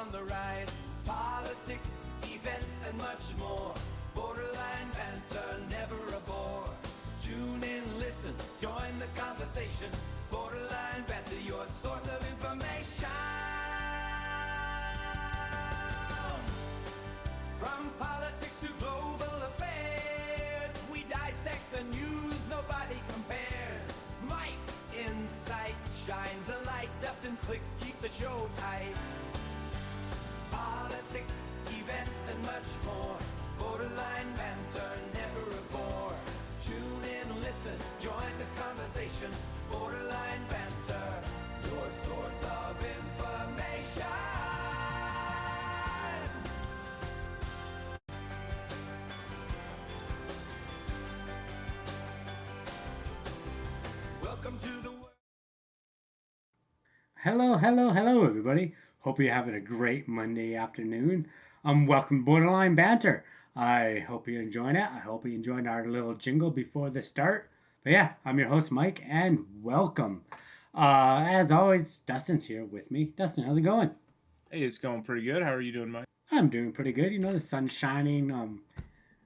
on the rise. Politics, events, and much more. Borderline banter, never a bore. Tune in, listen, join the conversation. Borderline banter, your source of information. From politics to global affairs, we dissect the news nobody compares. Mike's insight shines a light. Dustin's clicks keep the show tight. Politics, events, and much more. Borderline banter, never a bore. Tune in, listen, join the conversation. Borderline banter, your source of information. Welcome to the world. Hello, everybody. Hope you're having a great Monday afternoon. Welcome to Borderline Banter. I hope you're enjoying it. I hope you enjoyed our little jingle before the start. But yeah, I'm your host, Mike, and welcome. As always, Dustin's here with me. Dustin, how's it going? Hey, it's going pretty good. How are you doing, Mike? I'm doing pretty good. You know, the sun's shining.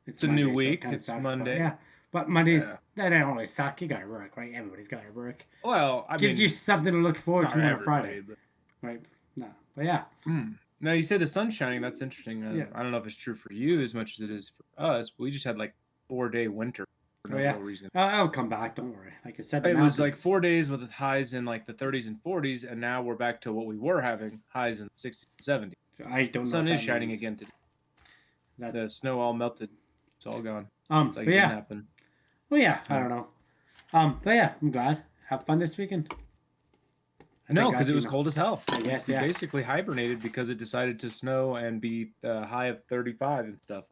It's a Monday, new so week. kinda It's sucks, Monday. But Mondays, that don't really suck. You gotta work, right? Everybody's gotta work. Well, I Gives mean, you something to look forward not to on a everybody, Friday. but- Right? No. But yeah. No, you said the sun's shining. That's interesting. Yeah. I don't know if it's true for you as much as it is for us. We just had like 4-day winter for no real reason. I'll come back. Don't worry. Like I said, the It was like mountains. 4 days with highs in like the 30s and 40s, and now we're back to what we were having, highs in the 60s and 70s. So I don't know. The sun what is that shining means. again today. That's The snow all melted. It's all gone. but It's like it didn't yeah. happen. Well, yeah. I don't know. But yeah, I'm glad. Have fun this weekend. No, because it was cold as hell. I guess, We yeah. basically hibernated because it decided to snow and be a high of 35 and stuff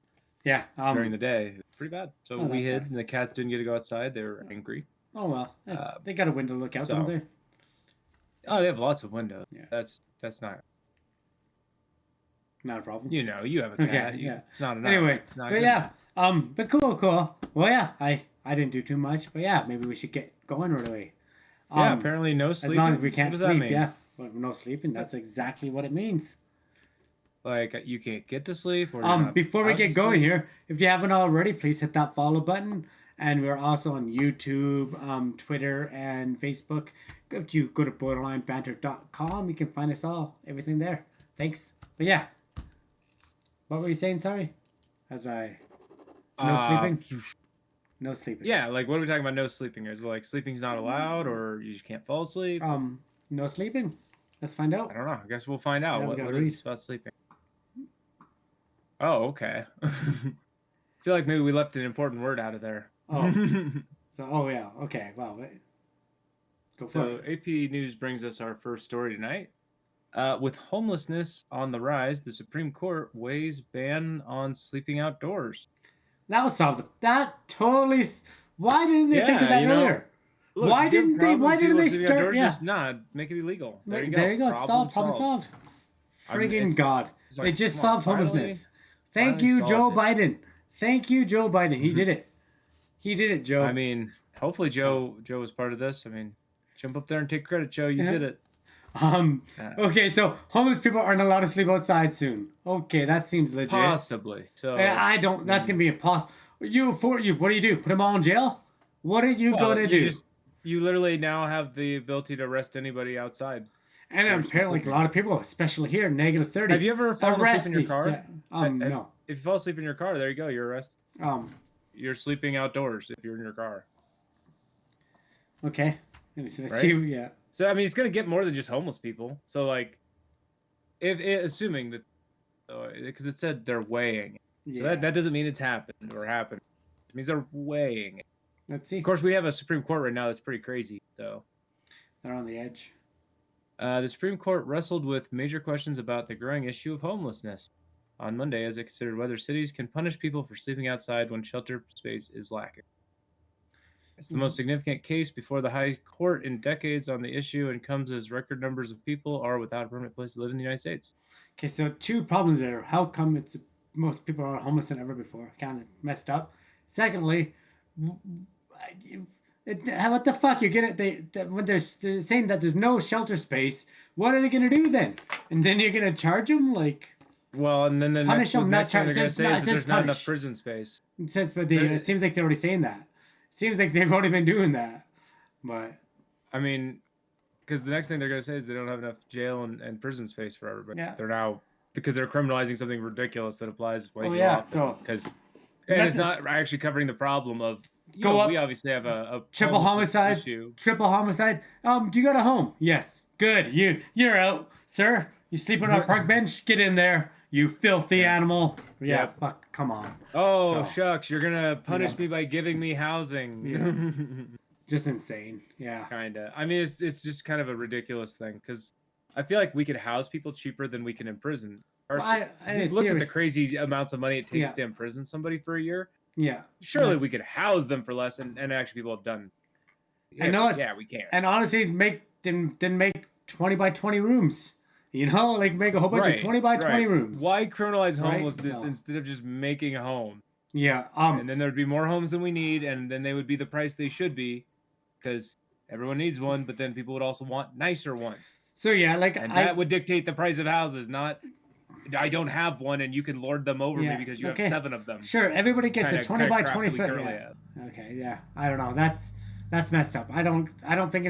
Yeah. during the day. It's pretty bad. So Oh, we that hid, sucks. and the cats didn't get to go outside. They were angry. Oh well. They got a window to look out, don't so- they? Oh, they have lots of windows. Yeah. That's not. Not a problem. You know, you have a cat. Okay, yeah. It's not enough. Anyway, It's not but good yeah. enough. But cool. Well, yeah. I didn't do too much, but yeah, maybe we should get going right away. Yeah. Apparently, no As sleeping. long as we What can't does that sleep, mean? yeah. Well, no sleeping. That's exactly what it means. Like you can't get to sleep. Or you're not Before we allowed to get going sleep? here, if you haven't already, please hit that follow button. And we're also on YouTube, Twitter, and Facebook. If you go to borderlinebanter.com, you can find us all, everything there. Thanks. But yeah, what were you saying? Sorry, sleeping. No sleeping. Yeah, like what are we talking about? No sleeping. Is it like sleeping's not allowed, or you just can't fall asleep? No sleeping. Let's find out. I don't know. I guess we'll find out. Yeah, we What gotta is read. this about sleeping? Oh, okay. I feel like maybe we left an important word out of there. Oh, yeah. Okay. Well, go for So it. AP News brings us our first story tonight. With homelessness on the rise, the Supreme Court weighs ban on sleeping outdoors. That was solved. That totally. Why didn't they think of Yeah, that you know, earlier? Look, Why if you have a didn't they? problem Why with didn't people they sleeping start? outdoors, Yeah. Just make it illegal. There you There you go. It's solved. Problem Problem solved. I mean, Friggin' it's- God. it's like, They just come on, solved homelessness. Thank finally you, Joe solved Biden. Thank you, Joe Biden. He did it. He did it, Joe. I mean, hopefully Joe was part of this. I mean, jump up there and take credit, Joe. You Yeah. did it. Okay, so homeless people aren't allowed to sleep outside soon. Okay, that seems legit. Possibly. So I don't. That's gonna be impossible. What do you do? Put them all in jail? What are you well, gonna do? You literally now have the ability to arrest anybody outside. And apparently, a lot of people, especially here, -30. Have you ever fallen asleep in your car? Yeah. No. If you fall asleep in your car, there you go. You're arrested. You're sleeping outdoors if you're in your car. Okay. Let's Right? see. Yeah. So I mean, it's gonna get more than just homeless people. So like, assuming that, because it said they're weighing it. So Yeah. that doesn't mean it's happened or happened. It means they're weighing it. Let's see. Of course, we have a Supreme Court right now that's pretty crazy. So They're on the edge. the Supreme Court wrestled with major questions about the growing issue of homelessness on Monday as it considered whether cities can punish people for sleeping outside when shelter space is lacking. It's the most significant case before the High Court in decades on the issue and comes as record numbers of people are without a permanent place to live in the United States. Okay, so two problems there. How come it's most people are homeless than ever before? Kind of messed up. Secondly, What the fuck? You're gonna when they're saying that there's no shelter space. What are they gonna do then? And then you're gonna charge them like. Well, and then the Punish them, not next thing charge. they're It going to says, say no, is it says that there's not enough punish. prison space. It says, but it seems like they're already saying that. It seems like they've already been doing that. But I mean, because the next thing they're going to say is they don't have enough jail and prison space for everybody. Yeah. They're now, because they're criminalizing something ridiculous that applies way Oh, too yeah, often. so- Because it's not actually covering the problem of, we obviously have a triple homelessness homicide. issue. Triple homicide. Do you got a home? Yes. Good. You're out, sir. You sleeping on a park bench? Get in there. You filthy animal. Yeah. Yep. Fuck. Come on. Oh, So- shucks, you're going to punish me by giving me housing. Yeah. Just insane. Yeah. Kinda. I mean, it's just kind of a ridiculous thing because I feel like we could house people cheaper than we can imprison. Well, We've looked at theory- the crazy amounts of money it takes Yeah. to imprison somebody for a year. Yeah. Surely we That's- could house them for less, and actually people have done. I know it. Yeah, we can. And honestly, didn't make 20 by 20 rooms. You know, like make a whole bunch of 20 by 20 rooms. Why criminalize Right, homelessness so- instead of just making a home? Yeah. And then there'd be more homes than we need, and then they would be the price they should be, because everyone needs one, but then people would also want nicer ones. So yeah, like And that would dictate the price of houses, not I don't have one and you can lord them over me because you have 7 of them. Sure, everybody gets a 20 by crap 20 we foot. currently Yeah. have. Okay, yeah. I don't know. That's messed up. I don't think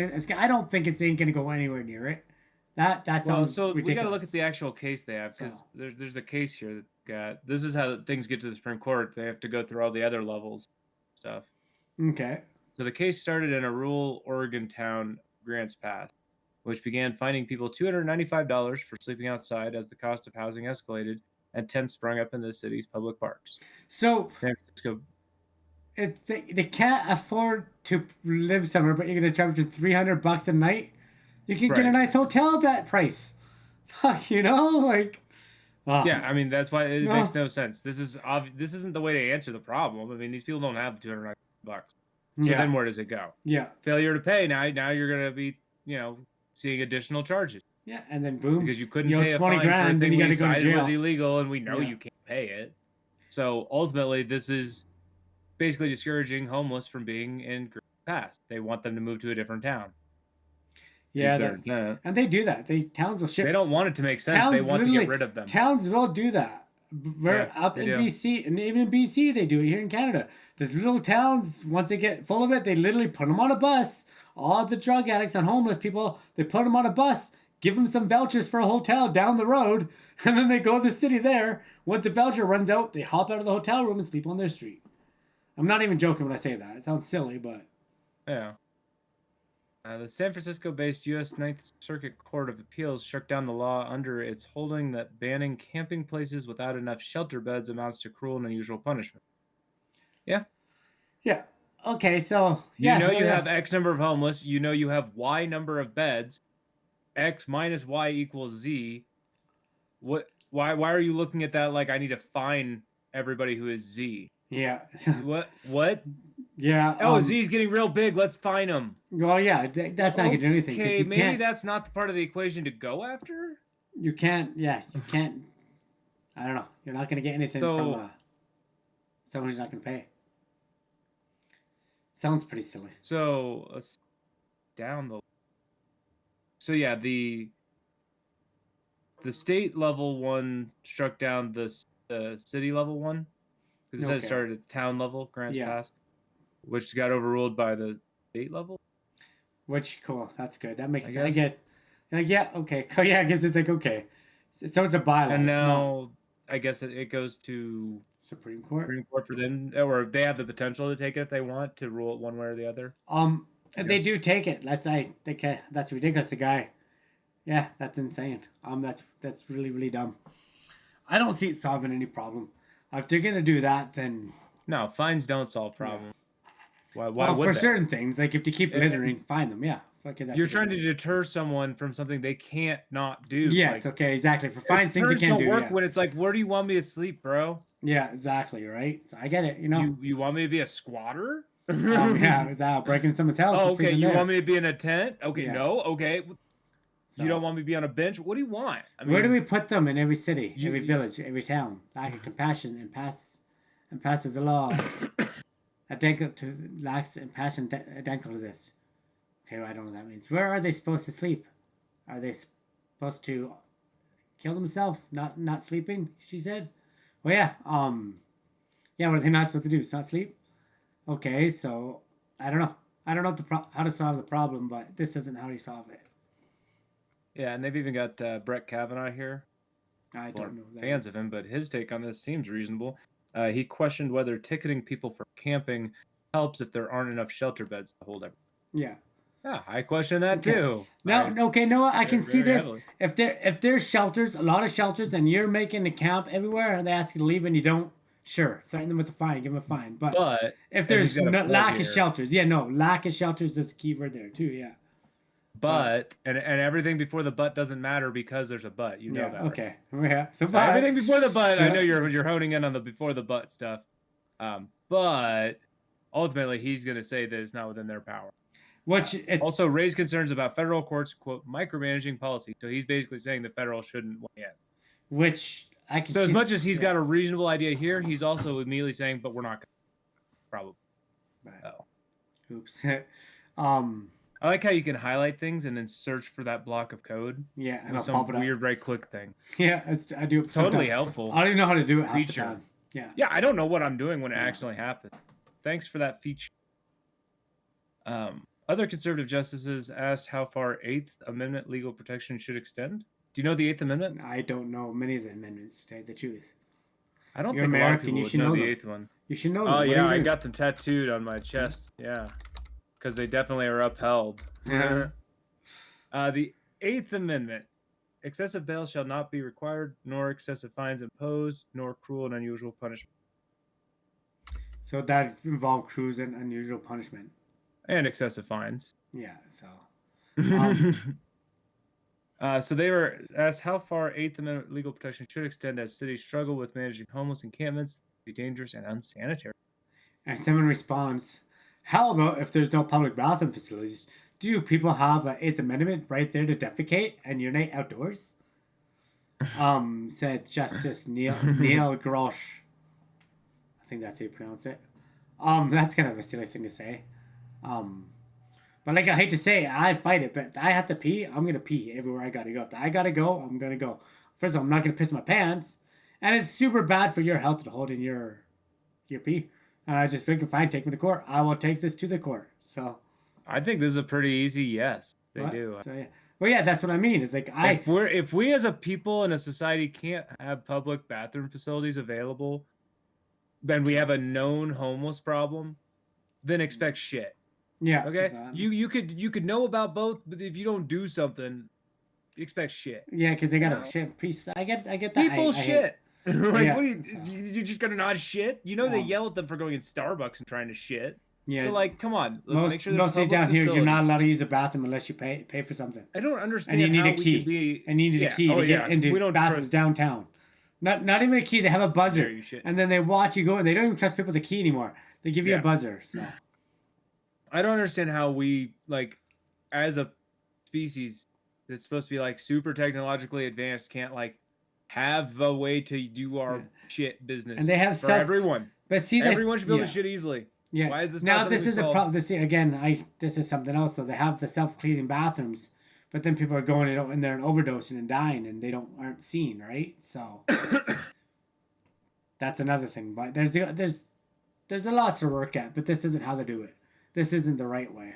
it's ain't gonna go anywhere near it. That sounds so ridiculous. we got to look at the actual case they have because there's a case here that got. This is how things get to the Supreme Court. They have to go through all the other levels stuff. Okay. So the case started in a rural Oregon town, Grants Pass, which began fining people $295 for sleeping outside as the cost of housing escalated and tents sprung up in the city's public parks. So San Francisco. they can't afford to live somewhere, but you're gonna charge them $300 a night. You can get a Right. nice hotel at that price. Fuck, you know, like. Yeah, I mean that's why it No. makes no sense. This isn't the way to answer the problem. I mean, these people don't have the $290. So Yeah. then where does it go? Yeah. Failure to pay. Now you're gonna be seeing additional charges Yeah, and then boom. because you couldn't You owe pay a 20 fine grand, for a then thing you we gotta go to decided was jail. illegal, and we know Yeah. you can't pay it. So ultimately, this is basically discouraging homeless from being in Grants Pass. They want them to move to a different town. Yeah, Is their that's, intent. and they do that. Towns will ship. They don't want it to make sense. Towns They want to literally- get rid of them. Towns will do that. We're Yeah, up they in do. BC, and even in BC, they do it here in Canada. There's little towns, once they get full of it, they literally put them on a bus. All the drug addicts and homeless people, they put them on a bus, give them some vouchers for a hotel down the road, and then they go to the city there. Once the voucher runs out, they hop out of the hotel room and sleep on their street. I'm not even joking when I say that. It sounds silly, but. Yeah. The San Francisco-based U.S. Ninth Circuit Court of Appeals struck down the law under its holding that banning camping places without enough shelter beds amounts to cruel and unusual punishment. Yeah. Yeah. Okay, so. You Yeah, know you yeah. have X number of homeless. You know you have Y number of beds. X minus Y equals Z. What? Why are you looking at that like I need to fine everybody who is Z? Yeah. What? Yeah. Oh, Z's getting real big. Let's fine him. Well, yeah, that's not going to do anything. 'Cause Okay, you maybe can't, that's not the part of the equation to go after. you can't, I don't know. You're not going to get anything So- from someone who's not going to pay. Sounds pretty silly. So let's down the. So yeah, the state level one struck down the city level one because it says Okay. started at the town level, Grants Yeah. Pass, which got overruled by the state level. Which, cool. That's good. That makes I sense. I guess. guess. Like, yeah, okay. Yeah, I guess it's like, okay. So it's a bylaw. And it's not now I guess it goes to Supreme Court. Supreme Court for them, or they have the potential to take it if they want to rule it one way or the other. If they guess. do take it, that's ridiculous. The guy, yeah, that's insane. That's really, really dumb. I don't see it solving any problem. If they're gonna do that, then No, fines don't solve problems. Why well, would for they? certain things, like if they keep And- littering, fine them. Yeah, fuck it. That's You're a trying to different- deter someone from something they can't not do. Yes. Like, Okay. Exactly. For fine things you deterrents can't don't do. work Yeah. when it's like, where do you want me to sleep, bro? Yeah. Exactly. Right. So I get it. You know. You want me to be a squatter? Yeah. Without breaking someone's house. Oh, and okay. sleeping You there. want me to be in a tent? Okay, Yeah. no. Okay. So, You don't want me to be on a bench? What do you want? I mean, where do we put them in every city, You- every village, every town? Lack of compassion and passes a law. Identical to lacks in passion identical to this. Okay, well, I don't know what that means. Where are they supposed to sleep? Are they supposed to kill themselves? Not sleeping? She said. Well, yeah. Yeah. What are they not supposed to do? It's not sleep. Okay, so I don't know. I don't know how to solve the problem, but this isn't how you solve it. Yeah, and they've even got Brett Kavanaugh here. I don't know. That Fans of him, but his take on this seems reasonable. He questioned whether ticketing people for camping helps if there aren't enough shelter beds to hold everyone. Yeah. Yeah, I question that too. No, I can see this. Heavily. If there's shelters, a lot of shelters, and you're making a camp everywhere, and they ask you to leave and you don't, sure, threaten them with a fine, give them a fine. But if there's lack of shelters, lack of shelters is a key word there too. Yeah. But and everything before the but doesn't matter because there's a but. You know that. Okay. Right? Yeah. So everything before the but. Yeah. I know you're honing in on the before the but stuff. But ultimately, he's going to say that it's not within their power. Which it's also raised concerns about federal courts, quote, micromanaging policy. So he's basically saying the federal shouldn't weigh in. Which I can. So as much as he's got a reasonable idea here, he's also immediately saying, "But we're not going to." Probably. Right. Oh. Oops. I like how you can highlight things and then search for that block of code. Yeah, and with some weird right-click thing. Yeah, I do. Totally helpful. I don't even know how to do it. Feature. Yeah. Yeah, I don't know what I'm doing when it accidentally happens. Thanks for that feature. Other conservative justices asked how far Eighth Amendment legal protection should extend. Do you know the Eighth Amendment? I don't know many of the amendments, to tell you the truth. I don't think American, a lot of people would know the Eighth one. You should know them. Oh, yeah, I got them tattooed on my chest. Yeah, because they definitely are upheld. Yeah. The Eighth Amendment. Excessive bail shall not be required, nor excessive fines imposed, nor cruel and unusual punishment. So that involved cruel and unusual punishment. And excessive fines. Yeah, so. So they were asked how far Eighth Amendment legal protection should extend as cities struggle with managing homeless encampments, be dangerous and unsanitary. And someone responds, how about if there's no public bathroom facilities? Do people have an Eighth Amendment right there to defecate and urinate outdoors? Said Justice Neil Grosh. I think that's how you pronounce it. That's kind of a silly thing to say. But like I hate to say it, I'd fight it, but if I have to pee, I'm gonna pee everywhere I gotta go. If I gotta go, I'm gonna go. First of all, I'm not gonna piss my pants, and it's super bad for your health to hold in your pee. And I just think, fine, take me to court. I will take this to the court. So I think this is a pretty easy yes. They do. So yeah. Well, yeah, that's what I mean. It's like if we as a people in a society can't have public bathroom facilities available, then we have a known homeless problem. Then expect shit. Yeah. Okay. Exactly. You could know about both, but if you don't do something, expect shit. Yeah, because they got a shit piece. I get that. People shit. Like, yeah, what you just gonna not shit? You know they yell at them for going in Starbucks and trying to shit. Yeah. So like, come on. Let's make sure there's mostly down here, you're not allowed to use a bathroom unless you pay for something. I don't understand. And you need a key. And you need a key to get into bathrooms downtown. Not even a key. They have a buzzer, and then they watch you go. And they don't even trust people with a key anymore. They give you a buzzer. So I don't understand how we, like, as a species that's supposed to be like super technologically advanced, can't like have a way to do our shit business. And they have for everyone. But see, everyone should be able to shit easily. Yeah. Why is this now? Not this is solved? a problem. This is something else. So they have the self-cleaning bathrooms, but then people are going in there and overdosing and dying, and they aren't seen, right? So that's another thing. But there's a lot to work at, but this isn't how they do it. This isn't the right way.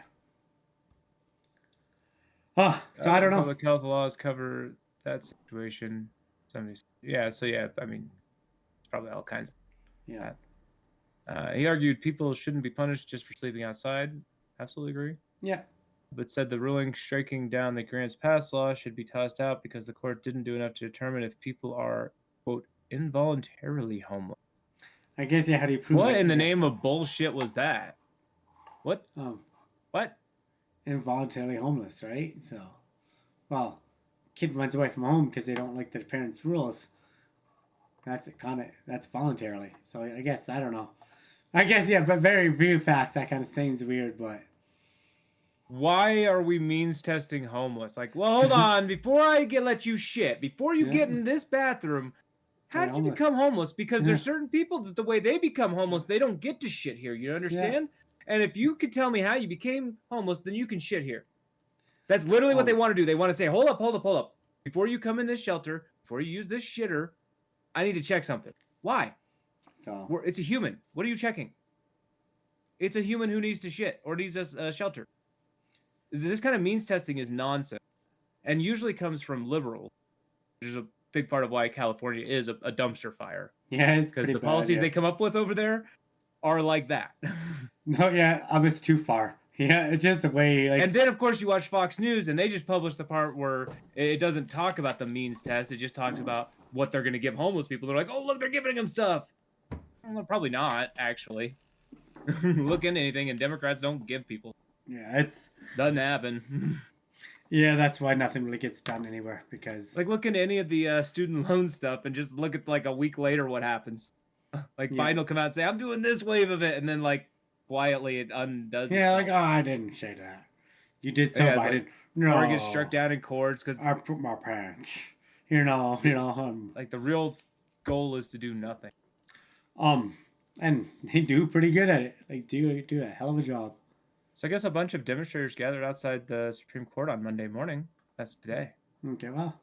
So I don't know. Public health laws cover that situation. So yeah, I mean, it's probably all kinds. Yeah. He argued people shouldn't be punished just for sleeping outside. Absolutely agree. Yeah. But said the ruling striking down the Grants Pass law should be tossed out because the court didn't do enough to determine if people are, quote, involuntarily homeless. I guess, how do you prove what in the name of bullshit was that? What? What? Involuntarily homeless, right? So, well, kid runs away from home because they don't like their parents' rules. That's voluntarily. So I guess, I don't know. I guess, but very few facts. That kind of seems weird, but. Why are we means testing homeless? Like, well, hold on. Before I let you shit, before you get in this bathroom, How did you become homeless? Because there's certain people that the way they become homeless, they don't get to shit here. You understand? And if you could tell me how you became homeless, then you can shit here. That's literally what they want to do. They want to say, hold up. Before you come in this shelter, before you use this shitter, I need to check something. Why? So It's a human. What are you checking? It's a human who needs to shit or needs a shelter. This kind of means testing is nonsense and usually comes from liberals, which is a big part of why California is a dumpster fire. Yeah, it's because the policies they come up with over there are like that. No, yeah, it's too far. Yeah, it's just the way. Like, and then, of course, you watch Fox News, and they just publish the part where it doesn't talk about the means test. It just talks about what they're going to give homeless people. They're like, oh, look, they're giving them stuff. Well, probably not, actually. Look into anything, and Democrats don't give people. Yeah, doesn't happen. Yeah, that's why nothing really gets done anywhere, because like look into any of the student loan stuff and just look at like a week later what happens. Like Biden will come out and say, I'm doing this wave of it, and then like quietly it undoes itself. Yeah, like, oh, I didn't say that. You did so, Biden. Like, no. Or it gets struck down in courts because I put my pants. Like the real goal is to do nothing. And they do pretty good at it. Like, do a hell of a job. So I guess a bunch of demonstrators gathered outside the Supreme Court on Monday morning. That's today. Okay, well.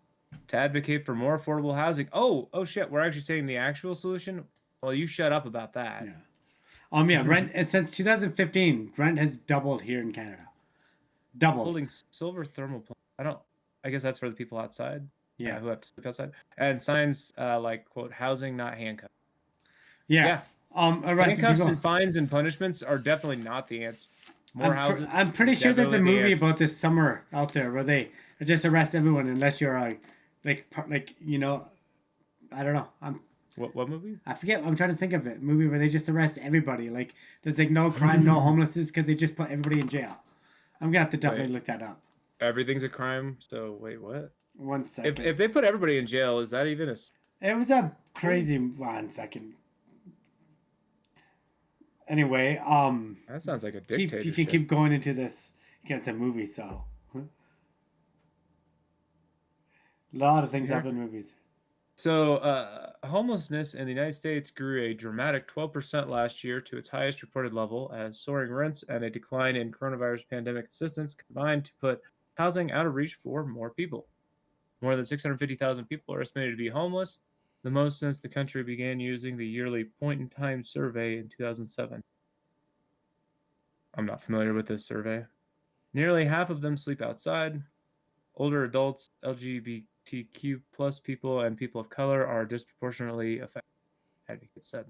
To advocate for more affordable housing. Oh shit, we're actually saying the actual solution? Well, you shut up about that. Yeah. Yeah, rent since 2015, rent has doubled here in Canada. Doubled. Holding silver thermal plant. I guess that's for the people outside. Yeah. Who have to sleep outside. And signs like, quote, housing, not handcuffs. Yeah. Handcuffs and fines and punishments are definitely not the answer. More housing. I'm pretty sure there's a movie about this summer out there where they just arrest everyone unless you're I don't know. What movie? I forget. I'm trying to think of it. Movie where they just arrest everybody. Like there's like no crime, no homelessness because they just put everybody in jail. I'm gonna have to definitely look that up. Everything's a crime. So wait, what? 1 second. If they put everybody in jail, is that even a? It was a crazy 1 second. Anyway, that sounds like a dictatorship. You can keep going into this. It's a movie, so a lot of things happen in movies. So, homelessness in the United States grew a dramatic 12% last year to its highest reported level, as soaring rents and a decline in coronavirus pandemic assistance combined to put housing out of reach for more people. More than 650,000 people are estimated to be homeless, the most since the country began using the yearly point-in-time survey in 2007. I'm not familiar with this survey. Nearly half of them sleep outside. Older adults, LGBTQ plus people, and people of color are disproportionately affected, advocates said.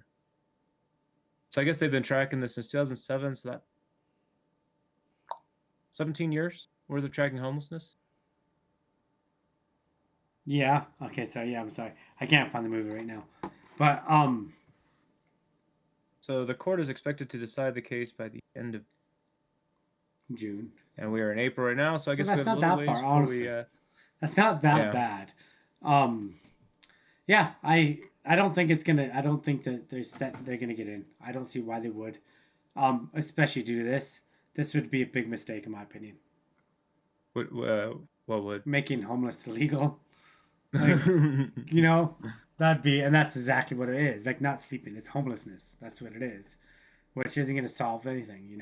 So I guess they've been tracking this since 2007, so that 17 years worth of tracking homelessness. Yeah. Okay. So yeah, I'm sorry. I can't find the movie right now, but So the court is expected to decide the case by the end of June, and we are in April right now. So I guess that's we have not a little that ways far. Honestly, that's not that bad. Yeah. I don't think it's gonna. I don't think that they're gonna get in. I don't see why they would. Especially due to this. This would be a big mistake in my opinion. What would making homeless illegal? Like, that'd be, and that's exactly what it is. Like not sleeping, it's homelessness. That's what it is, which isn't going to solve anything.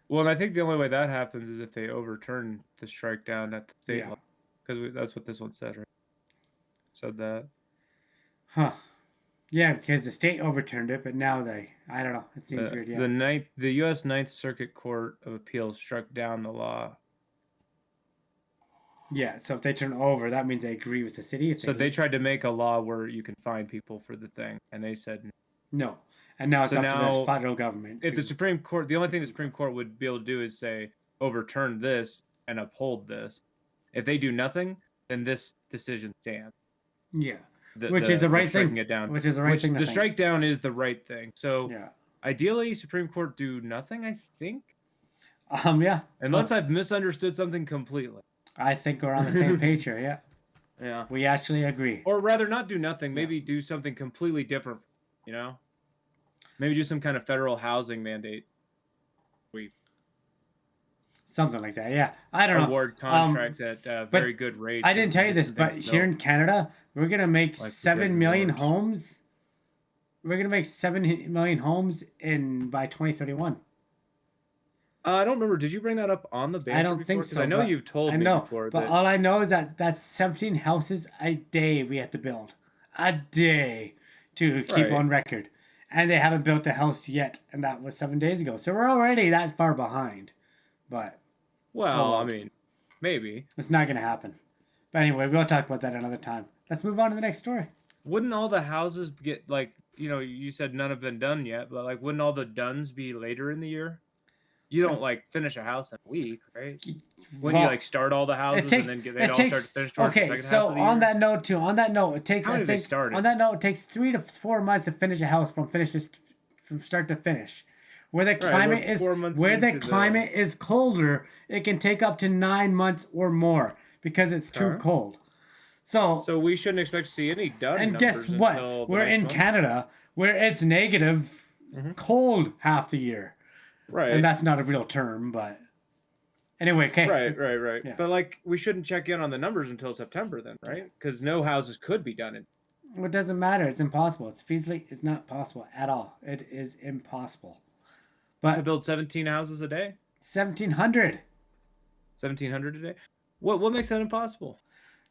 Well, and I think the only way that happens is if they overturn the strike down at the state level, because that's what this one said, right? Said that. Huh. Yeah, because the state overturned it, but now I don't know. It seems weird. Yeah. The U.S. Ninth Circuit Court of Appeals struck down the law. Yeah, so if they turn over, that means they agree with the city. So they tried to make a law where you can fine people for the thing, and they said no. And now it's up to the federal government. If the Supreme Court, the only thing the Supreme Court would be able to do is say overturn this and uphold this. If they do nothing, then this decision stands. Yeah, which is the right thing. It down. Which is the right thing. The strike down is the right thing. So ideally, Supreme Court do nothing. I think. Yeah. Unless I've misunderstood something completely. I think we're on the same page here, yeah. Yeah. We actually agree. Or rather, not do nothing. Maybe do something completely different, Maybe do some kind of federal housing mandate. something like that. Yeah, I don't know. Award contracts at very good rates. I didn't and tell you get this, some but things here built. in Canada, we're gonna make Like 7 million awards. homes. We're gonna make 7 million homes by 2031. I don't remember. Did you bring that up on the banter I don't before? think 'Cause so. I know but you've told I me know, before but that. all I know is that that's 17 houses a day we have to build. A day to keep Right. on record. And they haven't built a house yet, and that was 7 days ago. So we're already that far behind. But Well, well. I mean, maybe. it's not going to happen. But anyway, we'll talk about that another time. Let's move on to the next story. Wouldn't all the houses get like, you said none have been done yet, but like wouldn't all the dones be later in the year? You don't like finish a house in a week, right? When you Well, like start all the houses and then they'd all start to finish towards the okay, second so half of the on year? that note too, on that note, it takes How many I they think started? on that note it takes 3 to 4 months to finish a house from start to finish. Where the climate we're 4 months where the into the- climate is colder, it can take up to 9 months or more because it's too Okay. cold. So So we shouldn't expect to see any done and numbers guess what? until the We're next in month. Canada where it's negative cold half the year. Right. And that's not a real term, but anyway, okay. Right. yeah. But like, we shouldn't check in on the numbers until September, then, right? Because no houses could be done in. It doesn't matter. It's impossible. It's not possible at all. It is impossible. To But build 17 houses a day, 1,700. 1,700 a day. What makes that impossible?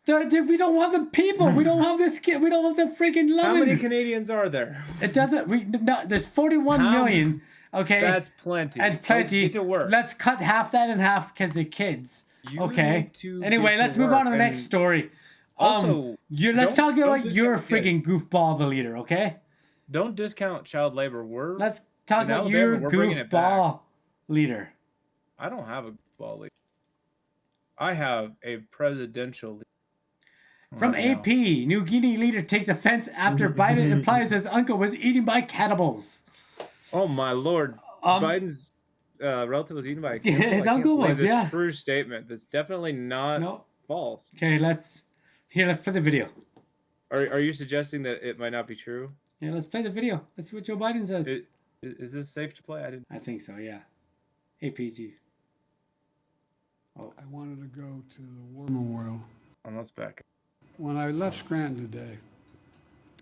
We don't have the people. We don't have this kid. We don't have the freaking How loving. many Canadians are there? It doesn't. There's 41 How million. Okay. That's plenty. And plenty. Get to work. Let's cut half that in half because they're kids. You Okay. need to Anyway, get to let's move on to the work, next and story. Also, let's talk don't about your discount freaking goofball, the leader. Okay. Don't discount child labor. Let's talk in about Alabama, your we're bringing it back. goofball leader. I don't have a ball leader. I have a presidential leader. From right now. AP, New Guinea leader takes offense after Biden implies his uncle was eaten by cannibals. Oh my lord! Biden's relative was eaten by a cannibal? His I can't uncle believe was, this yeah. True statement. That's definitely not No. false. Okay, let's play the video. Are you suggesting that it might not be true? Yeah, let's play the video. Let's see what Joe Biden says. Is this safe to play? I think so, yeah. APG. I wanted to go to the War Memorial. Let's back. When I left Scranton today,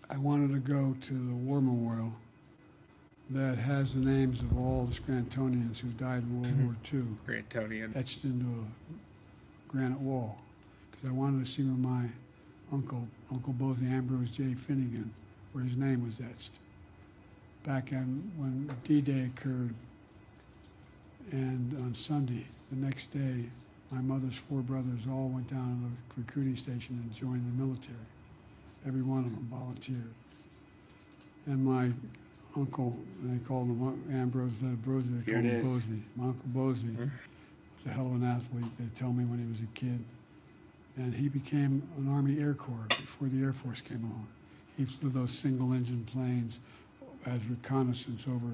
I wanted to go to the War Memorial that has the names of all the Scrantonians who died in World War II Grantonian. etched into a granite wall. Because I wanted to see where my Uncle Bosie Ambrose J. Finnegan, where his name was etched. Back when D-Day occurred, and on Sunday, the next day, my mother's 4 brothers all went down to the recruiting station and joined the military. Every one of them volunteered. And my uncle, they called him Ambrose Bosie, they Here called it him is. Bosie. My Uncle Bosie was a hell of an athlete, they tell me, when he was a kid. And he became an Army Air Corps before the Air Force came along. He flew those single-engine planes as reconnaissance over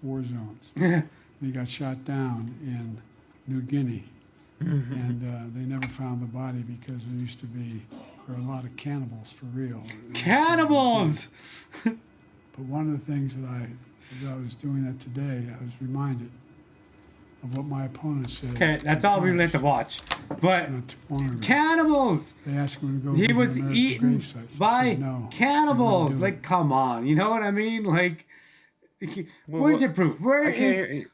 war zones. He got shot down in New Guinea. And they never found the body because there used to be a lot of cannibals for real. Cannibals! But one of the things that as I was doing that today, I was reminded of what my opponent said. Okay, that's all we have to watch. But Not too long ago. cannibals! They asked him to go He visit was American eaten grave sites. He by said no, he cannibals. wouldn't do Like, it. come on. You know what I mean? Like, where's the proof? Where I can't is... hear.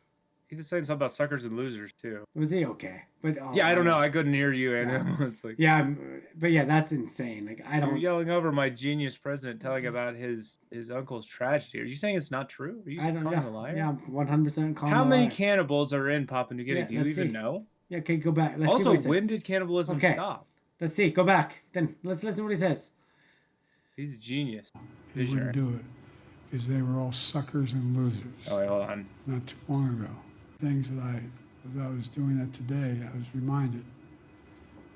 He was saying something about suckers and losers too. Was he okay? But Yeah, I don't know. I couldn't hear you, and it's like Yeah, but yeah, that's insane. Like, I you're don't... yelling over my genius president telling about his uncle's tragedy. Are you saying it's not true? Are you I don't calling him a know. liar? Yeah, I'm 100% calling How him a many liar. cannibals are in Papua New Guinea? Yeah, Do you let's even see. know? Yeah, okay, go back. Let's see Also, what he says. when did cannibalism Okay. stop? Let's see. Go back. Then let's listen to what he says. He's a genius. He wouldn't do it because they were all suckers and losers. Oh, wait, hold on. Not too long ago. Things that as I was doing that today, I was reminded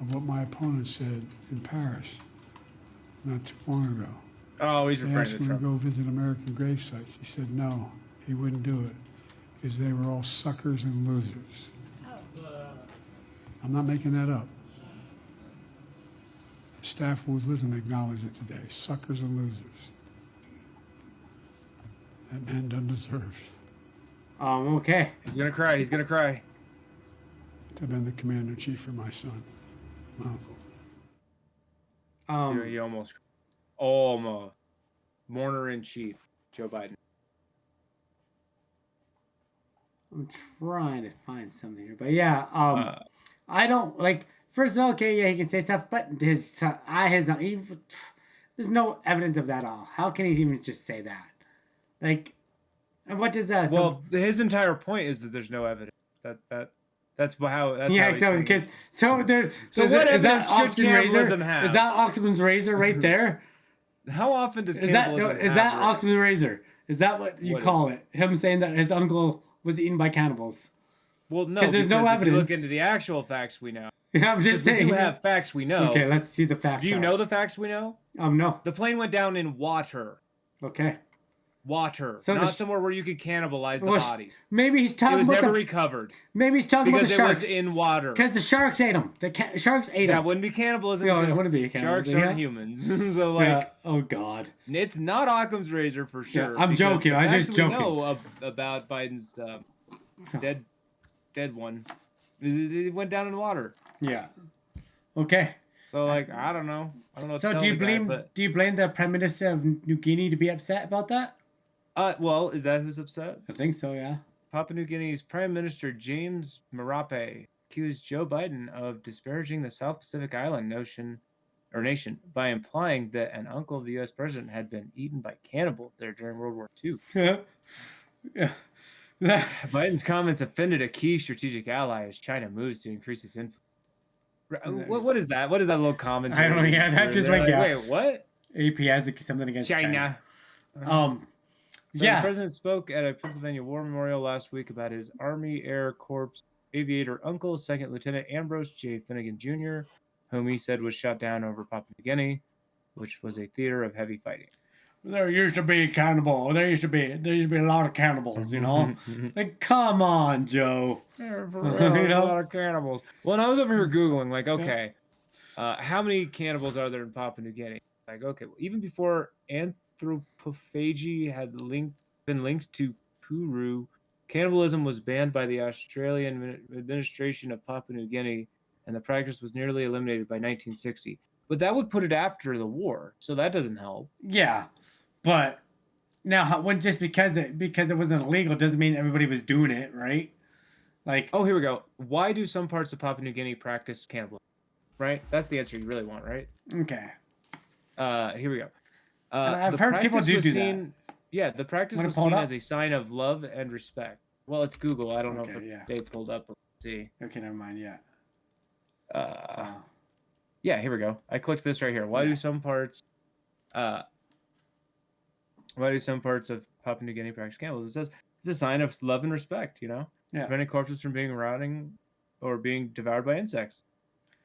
of what my opponent said in Paris not too long ago. Oh, he's They referring asked to him to Trump. go visit American grave sites. He said no, he wouldn't do it because they were all suckers and losers. I'm not making that up. Staff who was with him acknowledged it today. Suckers and losers. That man doesn't deserve. Okay. He's gonna cry. He's gonna cry. to have been the commander-in-chief for my son, my uncle. He almost mourner in chief, Joe Biden. I'm trying to find something here, but yeah, I don't like. First of all, okay, yeah, he can say stuff, but there's no evidence of that at all. How can he even just say that? Like, and what does that? Well, his entire point is that there's no evidence. That's how. That's yeah, how so because so there. So is what that evidence should Oxman's razor? cannibalism have? Is that Oxman's razor right there? How often does Is that cannibalism is that Oxman's razor? Is that what you call it? Him saying that his uncle was eaten by cannibals? Well, no, because there's no if you evidence. look into the actual facts we know. Yeah, I'm just saying. We do have facts we know. Okay, let's see the facts. Do you know the facts we know? No. The plane went down in water. Okay. Water, so not somewhere where you could cannibalize the body. Maybe he's talking about never recovered. Maybe he's talking about the sharks. Because it was in water. Because the sharks ate him. The sharks ate him. That wouldn't be cannibalism. No, it wouldn't be cannibalism. Sharks aren't humans. So like, yeah. Oh God. It's not Occam's razor for sure. Yeah, I'm joking. I'm just joking. We know about Biden's dead one. It went down in water. Yeah. Okay. So like, I don't know. So do you blame the Prime Minister of New Guinea to be upset about that? Well, is that who's upset? I think so, yeah. Papua New Guinea's Prime Minister James Marape accused Joe Biden of disparaging the South Pacific island nation by implying that an uncle of the U.S. president had been eaten by cannibals there during World War II. Yeah. Biden's comments offended a key strategic ally as China moves to increase its influence. What is that? What is that little commentary? I don't know. Yeah, that's just like, wait, what? AP has something against China. So the president spoke at a Pennsylvania War Memorial last week about his Army Air Corps aviator uncle, Second Lieutenant Ambrose J. Finnegan Jr., whom he said was shot down over Papua New Guinea, which was a theater of heavy fighting. There used to be cannibal. There used to be a lot of cannibals. You know, like come on, Joe. A lot of cannibals. Well, and I was over here googling, like, okay, how many cannibals are there in Papua New Guinea? Like, okay, well, even before anthropophagy had been linked to Puru, cannibalism was banned by the Australian administration of Papua New Guinea, and the practice was nearly eliminated by 1960. But that would put it after the war, so that doesn't help. Yeah, but now when just because it wasn't illegal doesn't mean everybody was doing it, right? Like, oh, here we go. Why do some parts of Papua New Guinea practice cannibalism? Right, that's the answer you really want, right? Okay. Here we go. And I've heard people do that. Yeah, the practice was seen as a sign of love and respect. Well, it's Google. I don't know if they pulled up. Let's see. Okay, never mind. Yeah. Yeah, here we go. I clicked this right here. Why do some parts of Papua New Guinea practice cannibalism? It says it's a sign of love and respect, you know? Yeah. Preventing corpses from being rotting or being devoured by insects.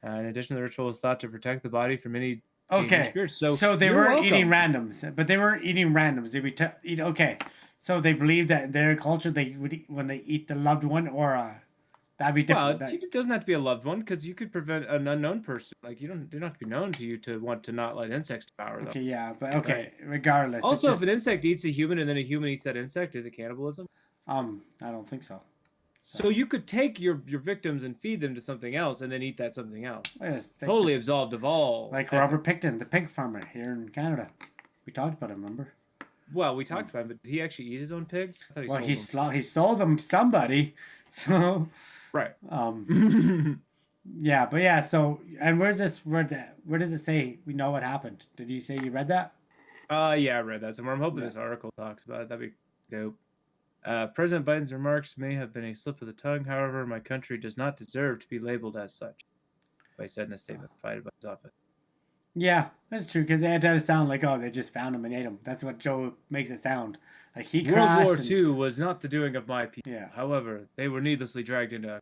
In addition, the ritual was thought to protect the body from any spirits. So they weren't eating randoms, but they weren't eating randoms. They would eat. Okay, so they believed that in their culture they would eat, when they eat the loved one, or that'd be different. Well, it doesn't have to be a loved one because you could prevent an unknown person. Like they don't have to be known to you to want to not let insects devour them. Okay, yeah, but okay, right. Regardless. Also, if an insect eats a human and then a human eats that insect, is it cannibalism? I don't think so. So you could take your victims and feed them to something else and then eat that something else. Totally absolved of all. Like Robert Picton, the pig farmer here in Canada. We talked about him, remember? Well, we talked about him, but did he actually eat his own pigs? I thought he sold them to somebody. So right. Yeah, but yeah, so and where does it say we know what happened? Did you say you read that? Yeah, I read that somewhere. I'm hoping this article talks about it. That'd be dope. President Biden's remarks may have been a slip of the tongue. However, my country does not deserve to be labeled as such, he said in a statement provided by his office. Yeah, that's true, because it does sound like, they just found him and ate him. That's what Joe makes it sound. Like he crashed. World War II was not the doing of my people. Yeah. However, they were needlessly dragged into...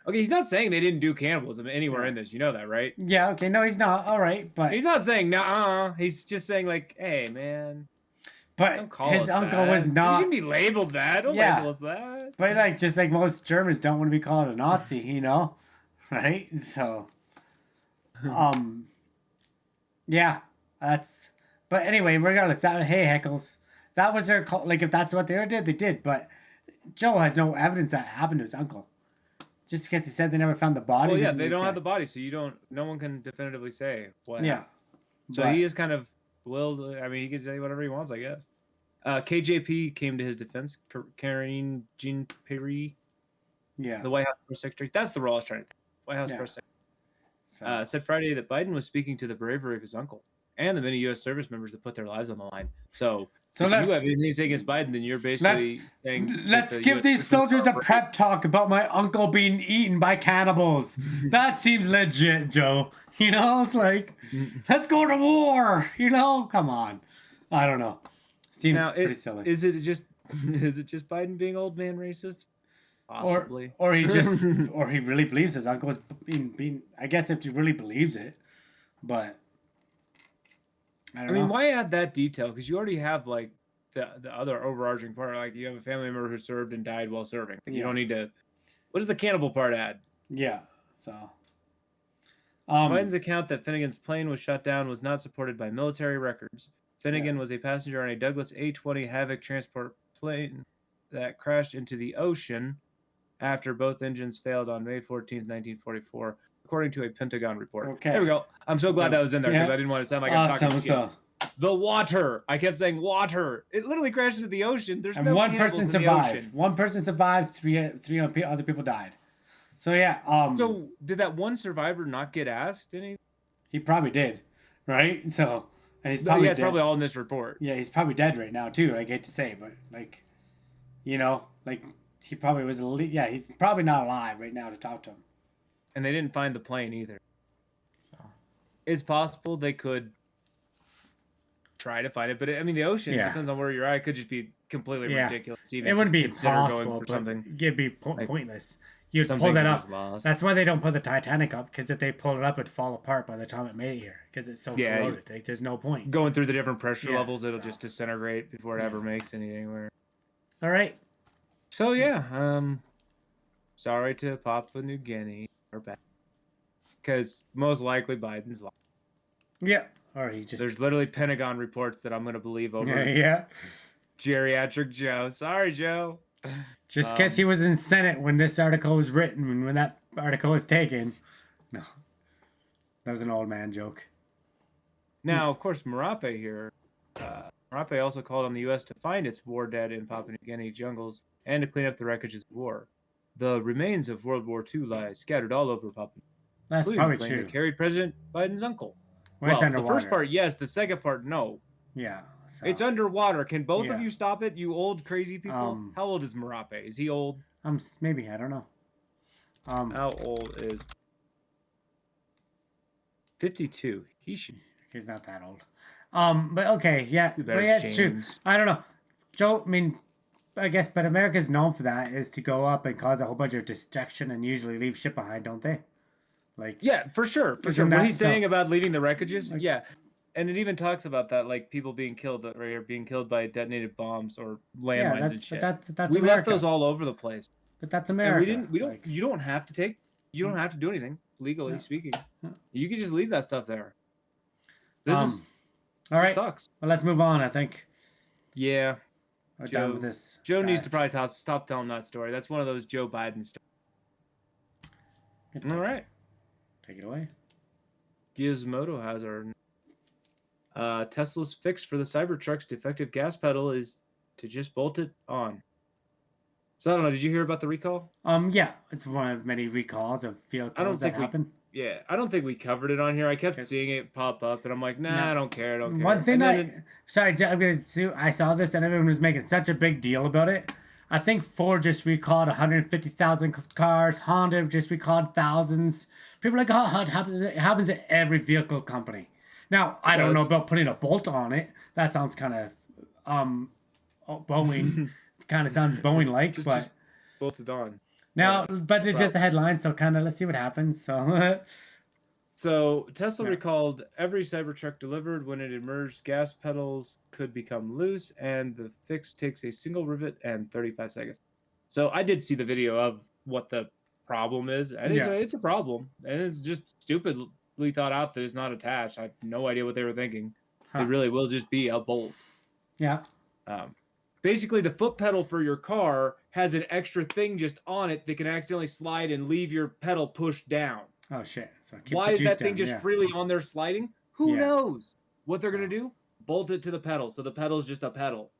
Okay, he's not saying they didn't do cannibalism anywhere in this. You know that, right? Yeah, okay. No, he's not. All right, but... He's not saying, nah. He's just saying, like, hey, man... But his uncle was not. He shouldn't be labeled that. Don't label us that. But just like most Germans don't want to be called a Nazi, you know, right? So, yeah, that's. But anyway, regardless, hey Heckles, that was their call. Like if that's what they did, they did. But Joe has no evidence that happened to his uncle. just because they said they never found the body. Well, yeah, doesn't they mean don't they have the can't. body, so no one can definitively say what Yeah. happened. So but- he is kind of willed. I mean, he can say whatever he wants, I guess. KJP came to his defense. Karine Jean-Pierre, Yeah. the White House press secretary. That's the role I was trying to think. White House Yeah. press secretary. So, Said Friday that Biden was speaking to the bravery of his uncle and the many U.S. service members that put their lives on the line. So if you have anything to say against Biden, then you're basically saying let's that the give US these service members soldiers a are brave. prep talk about my uncle being eaten by cannibals. That seems legit, Joe. You know, it's like, let's go to war. You know, come on. I don't know. Seems Now, pretty silly. is it just Biden being old man racist? Possibly. Or he just, or he really believes his uncle was being. I guess if he really believes it, but I don't know. Why add that detail? Because you already have like the other overarching part. Like you have a family member who served and died while serving. Like, you don't need to. What does the cannibal part add? Yeah. So. Biden's account that Finnegan's plane was shot down was not supported by military records. Finnegan was a passenger on a Douglas A-20 Havoc transport plane that crashed into the ocean after both engines failed on May 14th, 1944, according to a Pentagon report. Okay. There we go. I'm so glad that was in there because Yeah. I didn't want to sound like I'm talking shit. So. The water. I kept saying water. It literally crashed into the ocean. There's And no one cannibals person in the survived. ocean. One person survived. Three other people died. So yeah. So did that one survivor not get asked anything? He probably did, right? So, and he's probably it's dead. probably all in this report. Yeah, he's probably dead right now too. I hate to say, but like, you know, like he probably was. Yeah, he's probably not alive right now to talk to him. And they didn't find the plane either. So. It's possible they could try to find it, but the ocean depends on where you're at. It could just be completely ridiculous. Even it wouldn't be consider impossible, going for but something. it'd be pointless. You'd some pull things that are up. just lost. That's why they don't put the Titanic up, because if they pulled it up, it'd fall apart by the time it made it here, because it's so corroded. Like, there's no point. Going through the different pressure levels, it'll just disintegrate before it ever makes it anywhere. All right. So yeah, sorry to Papua New Guinea or back, because most likely Biden's lying. Yeah. Or he just. There's literally Pentagon reports that I'm going to believe over. Yeah. Geriatric Joe. Sorry, Joe. Just because he was in Senate when this article was written and when that article was taken. No. That was an old man joke. Now, of course, Marape here. Marape also called on the U.S. to find its war dead in Papua New Guinea jungles and to clean up the wreckages of war. The remains of World War II lie scattered all over Papua. That's probably true. That carried President Biden's uncle. Well, it's the underwater. first part, yes. The second part, no. Yeah. So. It's underwater. Can both of you stop it, you old crazy people? How old is Marape? Is he old? Maybe, I don't know. How old is 52? He's not that old. But okay, yeah. But yeah, it's true. I don't know. Joe, I guess, but America's known for that, is to go up and cause a whole bunch of destruction and usually leave shit behind, don't they? Like, yeah, for sure. What he's saying about leaving the wreckages, yeah. And it even talks about that, like people being killed right here, being killed by detonated bombs or landmines and shit. But that's we America. left those all over the place. But that's America. And we don't. You don't have to do anything legally speaking. You can just leave that stuff there. This is all right. Sucks. Well, let's move on. I think. Yeah. We're done with this. Joe needs to probably stop telling that story. That's one of those Joe Biden stories. All right. Take it away. Gizmodo has our Tesla's fix for the Cybertruck's defective gas pedal is to just bolt it on. So I don't know. Did you hear about the recall? Yeah, it's one of many recalls of vehicles that happen. Yeah, I don't think we covered it on here. I kept seeing it pop up, and I'm like, nah, no. I don't care. One thing I saw this, and everyone was making such a big deal about it. I think Ford just recalled 150,000 cars. Honda just recalled thousands. People are like, oh, it happens at every vehicle company. Now, I don't know about putting a bolt on it. That sounds kind of Boeing. Kind of sounds Boeing-like, but just bolted on. Now, but it's just a headline, so kind of let's see what happens. So Tesla recalled every Cybertruck delivered. When it emerged, gas pedals could become loose, and the fix takes a single rivet and 35 seconds. So I did see the video of what the problem is, and it's a problem, and it's just stupidly thought out that it's not attached. I have no idea what they were thinking. It really will just be a bolt. Yeah. basically the foot pedal for your car has an extra thing just on it that can accidentally slide and leave your pedal pushed down. Oh shit! So it keeps Why the is juice that thing down, just yeah. freely on there sliding? Who Yeah. knows? What they're So- gonna do? Bolt it to the pedal, so the pedal's just a pedal.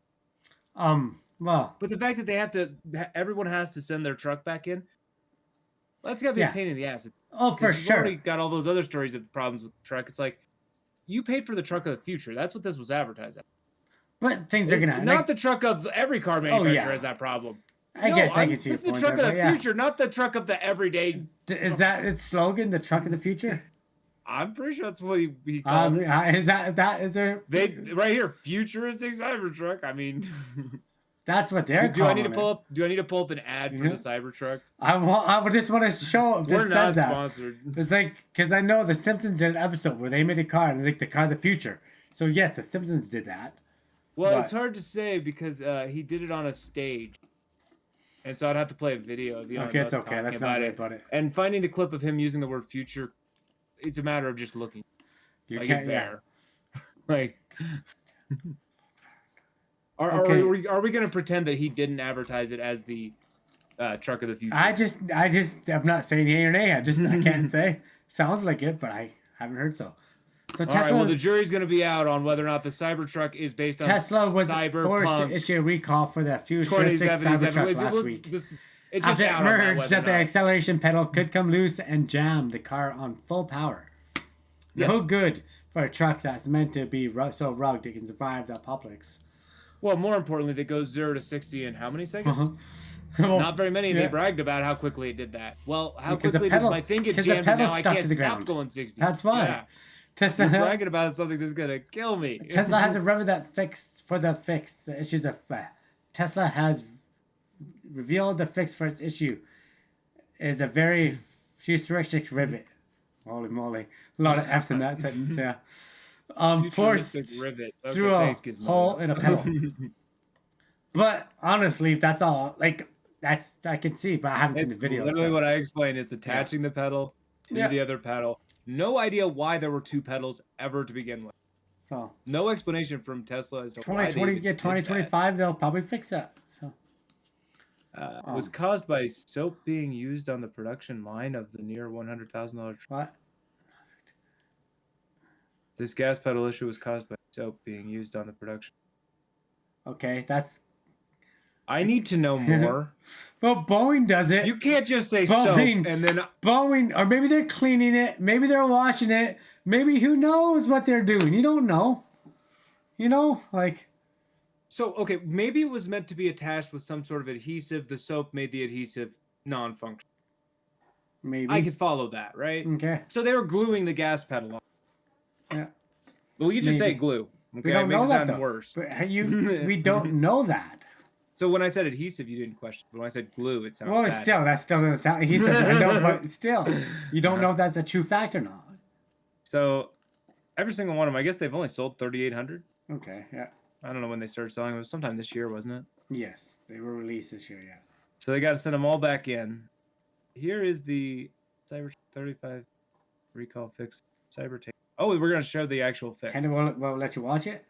Well, But the fact that they have to, everyone has to send their truck back in, that's gotta be Yeah. a pain in the ass. oh for You've already sure. got all those other stories of problems with the truck. It's like you paid for the truck of the future. That's what this was advertised as. But things are gonna Not the truck of every car manufacturer yeah. has that problem. I guess I can see your This is the point truck there, of but the yeah. future, not the truck of the everyday. Is that its slogan? The truck of the future? I'm pretty sure that's what he called it. Is there? They right here, futuristic Cybertruck. I mean, That's what they're do I calling need to pull it. up? Do I need to pull up an ad for Yeah. the Cybertruck? I would just want to show if We're this not says that. sponsored. It's like because I know the Simpsons did an episode where they made a car and it's like the car of the future. So yes, the Simpsons did that. Well, But- it's hard to say because he did it on a stage, and so I'd have to play a video of Okay, it's okay. Let's not worry about it. And finding the clip of him using the word future, it's a matter of just looking. You Like can't. it's Yeah. there. Like, are Okay. we going to pretend that he didn't advertise it as the truck of the future? I'm not saying yay or nay. I can't say. Sounds like it, but I haven't heard so. So All right, Tesla. well, the jury's going to be out on whether or not the Cybertruck is based on Tesla was Cyberpunk forced to issue a recall for the futuristic 2077. Cybertruck last week. It's just After it out on that emerged whether that the or not- acceleration pedal could come loose and jam the car on full power. No Yes. good for a truck that's meant to be so rugged it can survive the apocalypse. Well, more importantly, that goes 0 to 60 in how many seconds? Well, Not very many. And yeah. They bragged about how quickly it did that. Well, how Because the quickly pedal- does my thing get because the jammed and pedal's now I stuck can't to the stop ground. going 60? That's why. Yeah. Tesla, You're bragging about something that's going to kill me. Tesla has a rubber that fixed for the fix. The issues of Tesla has revealed the fix for its issue is a very futuristic rivet. Holy moly. A lot of F's in that sentence, yeah. Forced Futuristic rivet. Okay, through a thanks, Gizmo. hole in a pedal. But honestly, if that's all, like, that's, I can see, but I haven't seen It's the video. literally so- what I explained. It's attaching the pedal to Yeah. the other pedal. No idea why there were two pedals ever to begin with. So, No explanation from Tesla as to why they 2020, even yeah, did that. 2025, they'll probably fix it. So, Was caused by soap being used on the production line of the near $100,000 truck. what? This gas pedal issue was caused by soap being used on the production. Okay, that's. I need to know more. Well, Boeing does it. You can't just say soap Boeing. and then Boeing, or maybe they're cleaning it, maybe they're washing it, maybe who knows what they're doing. You don't know. You know, like, so okay, maybe it was meant to be attached with some sort of adhesive. The soap made the adhesive non-functional. maybe. I could follow that, right? Okay. So they were gluing the gas pedal on. Yeah. Well, you just say Maybe. glue. We Okay, it don't makes know it that sound though. worse. But we don't know that. So when I said adhesive, you didn't question. But when I said glue, it sounds Well, bad. still, that still doesn't sound. He said, I know, but still, you don't know if that's a true fact or not. So every single one of them, I guess they've only sold 3,800. Okay. Yeah. I don't know when they started selling. It was sometime this year, wasn't it? Yes, they were released this year. Yeah. So they got to send them all back in. Here is the Cybertruck 35 recall fix Cybertruck. Oh, we're going to show the actual fix. Kind of will let you watch it.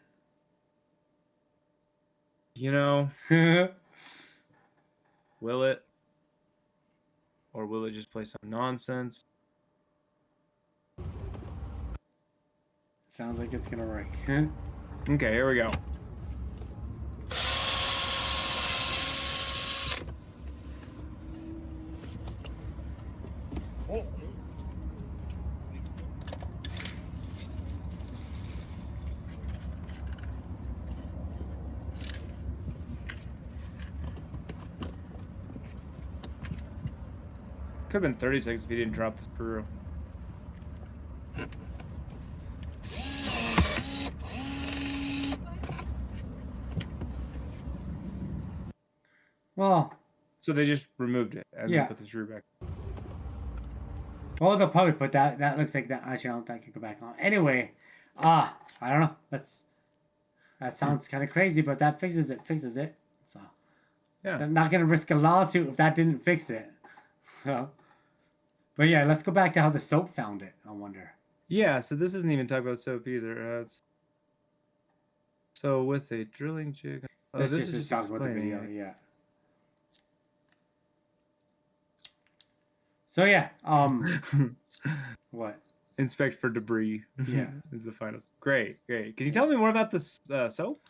You know, will it? Or will it just play some nonsense? Sounds like it's gonna work. Okay, here we go. Could have been 30 seconds if he didn't drop the screw. Well, So they just removed it and Yeah. then put the screw back. well, they'll probably put that. That looks like that. Actually, I don't think I can go back on. Anyway, I don't know. That sounds kind of crazy, but that fixes it. Fixes it. So Yeah. I'm not gonna risk a lawsuit if that didn't fix it. So, but yeah, let's go back to how the soap found it. I wonder. Yeah, so this isn't even talking about soap either. So with a drilling jig, Oh, Let's this just is talk about the explaining video. it. Yeah. So yeah. What? Inspect for debris. Yeah. Is the final. Great. Can you tell me more about this soap?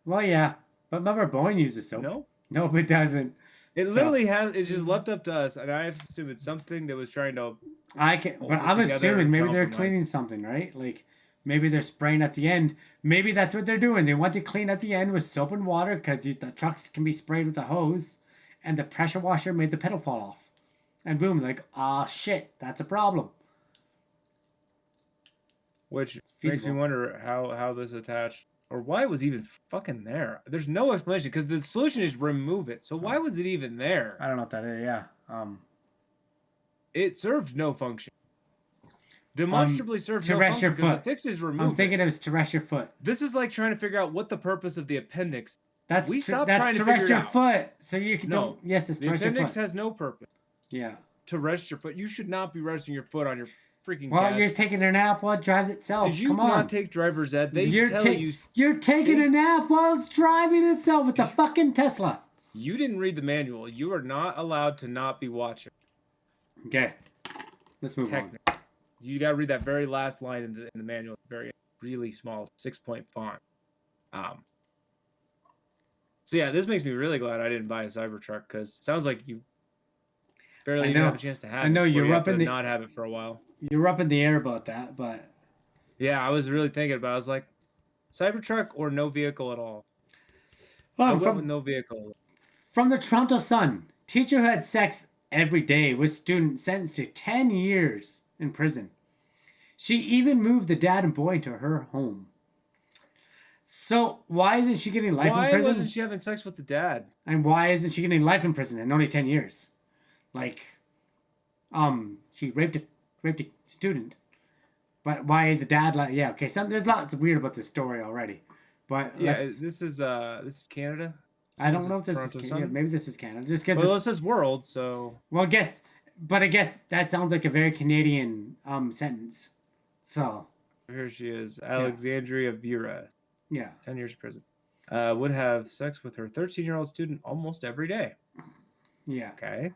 Well, yeah. But remember, Boeing uses soap. No. Nope, it doesn't. It So- literally has. It's just left up to us, and I assume it's something that was trying to. I can, hold but it I'm together assuming and maybe they're compromise. cleaning something, right? Like maybe they're spraying at the end. Maybe that's what they're doing. They want to clean at the end with soap and water because the trucks can be sprayed with a hose, and the pressure washer made the pedal fall off, and boom, like shit, that's a problem. Which makes feasible. me wonder how this attached or why it was even fucking there. There's no explanation because the solution is remove it. So why was it even there? I don't know what that is. Yeah. It served no function. Demonstrably served to no rest your function because foot. the fix is remove I'm thinking it. it was to rest your foot. This is like trying to figure out what the purpose of the appendix. That's We stopped that's trying to to rest figure it your out. foot, so you can No. don't. Yes, it's The to rest your appendix foot. has no purpose. Yeah. To rest your foot. You should not be resting your foot on your freaking Well, gas. you're taking a nap while it drives itself. Did you Come not on. take driver's ed? They You're tell ta- you You're taking a nap while it's driving itself. It's a fucking Tesla. you didn't read the manual. You are not allowed to not be watching. Okay. Let's move on. Technically. You got to read that very last line in the manual. Very really small 6-point font. So yeah, this makes me really glad I didn't buy a Cybertruck because it sounds like you barely even have a chance to have it. I know before you're you have up in to the- not have it for a while. You're up in the air about that, but Yeah, I was really thinking about it. I was like, Cybertruck or no vehicle at all. I oh, went with from no vehicle. the Toronto Sun, teacher who had sex every day with student sentenced to 10 years in prison. She even moved the dad and boy to her home. So why isn't she getting life Why in prison? wasn't she having sex with the dad? And why isn't she getting life in prison and only 10 years? Like, she raped a student. But why is the dad like, yeah, okay, there's lots weird about this story already. But Yeah, let's, this is Canada. I don't know if this is, Toronto yeah, Sun? maybe this is Canada. Just because Well, it says world, so well, I guess that sounds like a very Canadian sentence. So, here she is, Alexandria Vera, yeah. 10 years prison. Would have sex with her 13-year-old student almost every day. Yeah. Okay.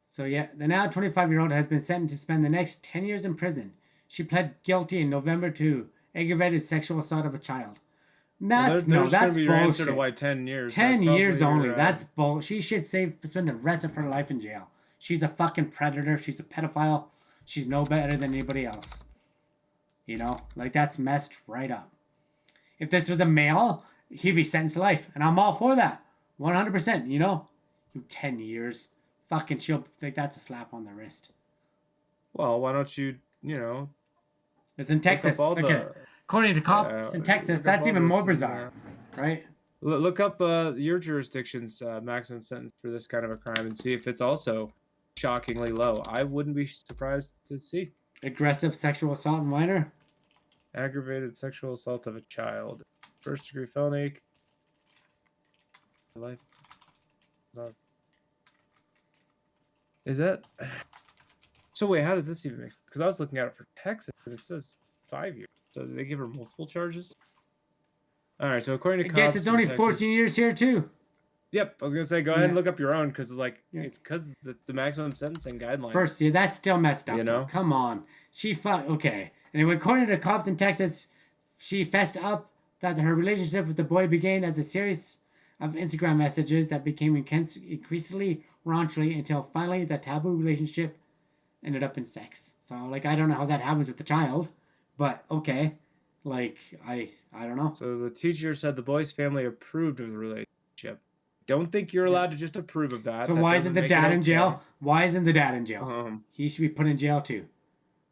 So yeah, the now 25-year-old has been sentenced to spend the next 10 years in prison. She pled guilty in November to aggravated sexual assault of a child. That's There's that's gonna be your answer to bullshit. why 10 years. 10 That's years probably only. your, That's bull. She should spend the rest of her life in jail. She's a fucking predator. She's a pedophile. She's no better than anybody else. You know, like that's messed right up. If this was a male, he'd be sentenced to life, and I'm all for that, 100%. You know, you 10 years, fucking she'll like that's a slap on the wrist. Well, why don't you know? It's in look up Texas. all the- Okay, according to cops in Texas, look up that's all even this more and, bizarre, right? Look up your jurisdiction's maximum sentence for this kind of a crime and see if it's also shockingly low. I wouldn't be surprised to see. Aggressive sexual assault and minor. Aggravated sexual assault of a child. First degree felony. Life. Is that? So wait, how did this even make sense? Because I was looking at it for Texas and it says 5 years. So did they give her multiple charges? All right, so according to I guess cops it's in only Texas- 14 years here too. Yep, I was gonna say go ahead and Yeah. look up your own because it's like Yeah. it's because the maximum sentencing guidelines. First, yeah, that's still messed up. You know? though. Come on. Okay. Anyway, according to cops in Texas, she fessed up that her relationship with the boy began as a series of Instagram messages that became increasingly raunchy until finally the taboo relationship ended up in sex. So, like, I don't know how that happens with the child, but okay. Like, I don't know. So the teacher said the boy's family approved of the relationship. Don't think you're allowed to just approve of that. So That why isn't doesn't the make it dad in okay. jail? Why isn't the dad in jail? Um, He should be put in jail too.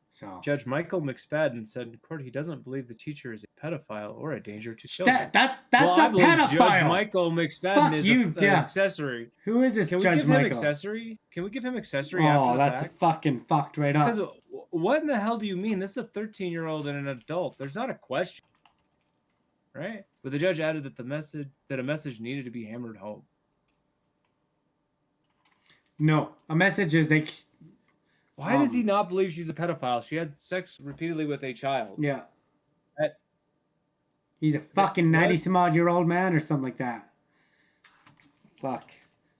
So Judge Michael McSpadden said in court he doesn't believe the teacher is a pedophile or a danger to children. that's well, I a believe pedophile. Judge Michael McSpadden Fuck is you, an yeah. accessory. Who is this Can we Judge give him Michael? accessory? Can we give him accessory after Oh, the that's fact? fucking fucked right Because up. what in the hell do you mean? This is a 13-year-old and an adult. There's not a question, right? But the judge added that a message needed to be hammered home. No, a message is they. Why does he not believe she's a pedophile? She had sex repeatedly with a child. Yeah. He's a fucking What? 90-some-odd-year-old man or something like that. Fuck.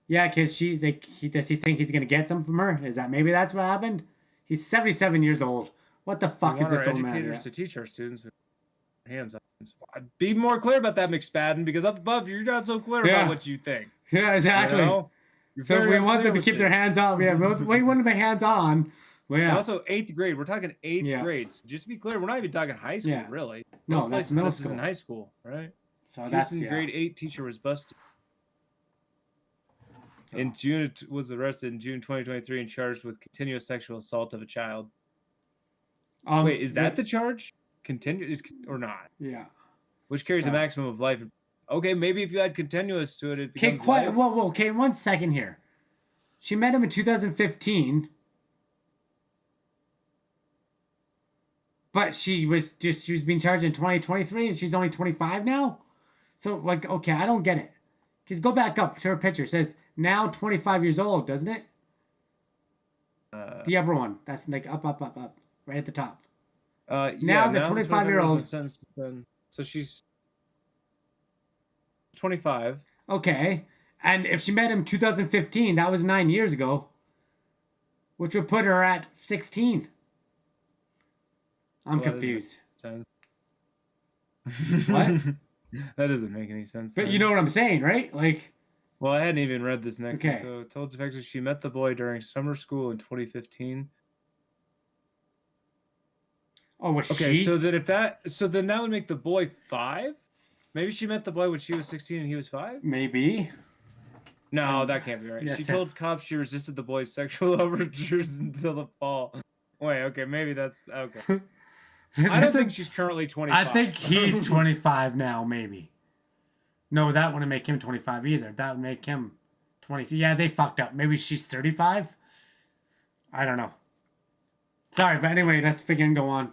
Yeah, because she's like, does he think he's going to get some from her? Is that maybe that's what happened? He's 77 years old. What the fuck We is want this our old man? educators Yeah. to teach our students with hands on. Be more clear about that, McSpadden, because up above you're not so clear Yeah. about what you think. Yeah, exactly. You know? You're So very we want unclear them to with keep their this. hands on. Yeah, we want them to be hands on. Well, And yeah. also 8th grade. We're talking 8th Yeah. grade. So just to be clear, we're not even talking high school, Yeah. really. No, Most that's places middle this is in school. high school, right? So that's, Houston yeah. grade 8 teacher was busted. So- In June, was arrested in June 2023 and charged with continuous sexual assault of a child. Wait, is that the charge? Continuous or not? Yeah. Which carries a So- maximum of life. Okay, maybe if you add continuous to it, it Okay, becomes life. whoa, okay, 1 second here. She met him in 2015. But she was being charged in 2023 and she's only 25 now? So, like, okay, I don't get it. Just go back up to her picture. It says now 25 years old, doesn't it? The upper one. That's like up, right at the top. Now the 25-year-old. So she's 25. Okay. And if she met him 2015, that was 9 years ago, which would put her at 16. I'm Well, that confused. doesn't make sense. What? That doesn't make any sense. But then. you know what I'm saying, right? Like, Well, I hadn't even read this next. Okay. So, told detectives she met the boy during summer school in 2015. oh, was Okay, she? so then that would make the boy 5. Maybe she met the boy when she was 16 and he was 5. Maybe. No, that can't be right. Yeah, She so- told cops she resisted the boy's sexual overtures until the fall. Wait, okay, maybe that's okay. I don't think she's currently 25. I think he's 25 now, maybe. No, that wouldn't make him 25 either. That would make him 22. Yeah, they fucked up. Maybe she's 35? I don't know. Sorry, but anyway, let's figure and go on.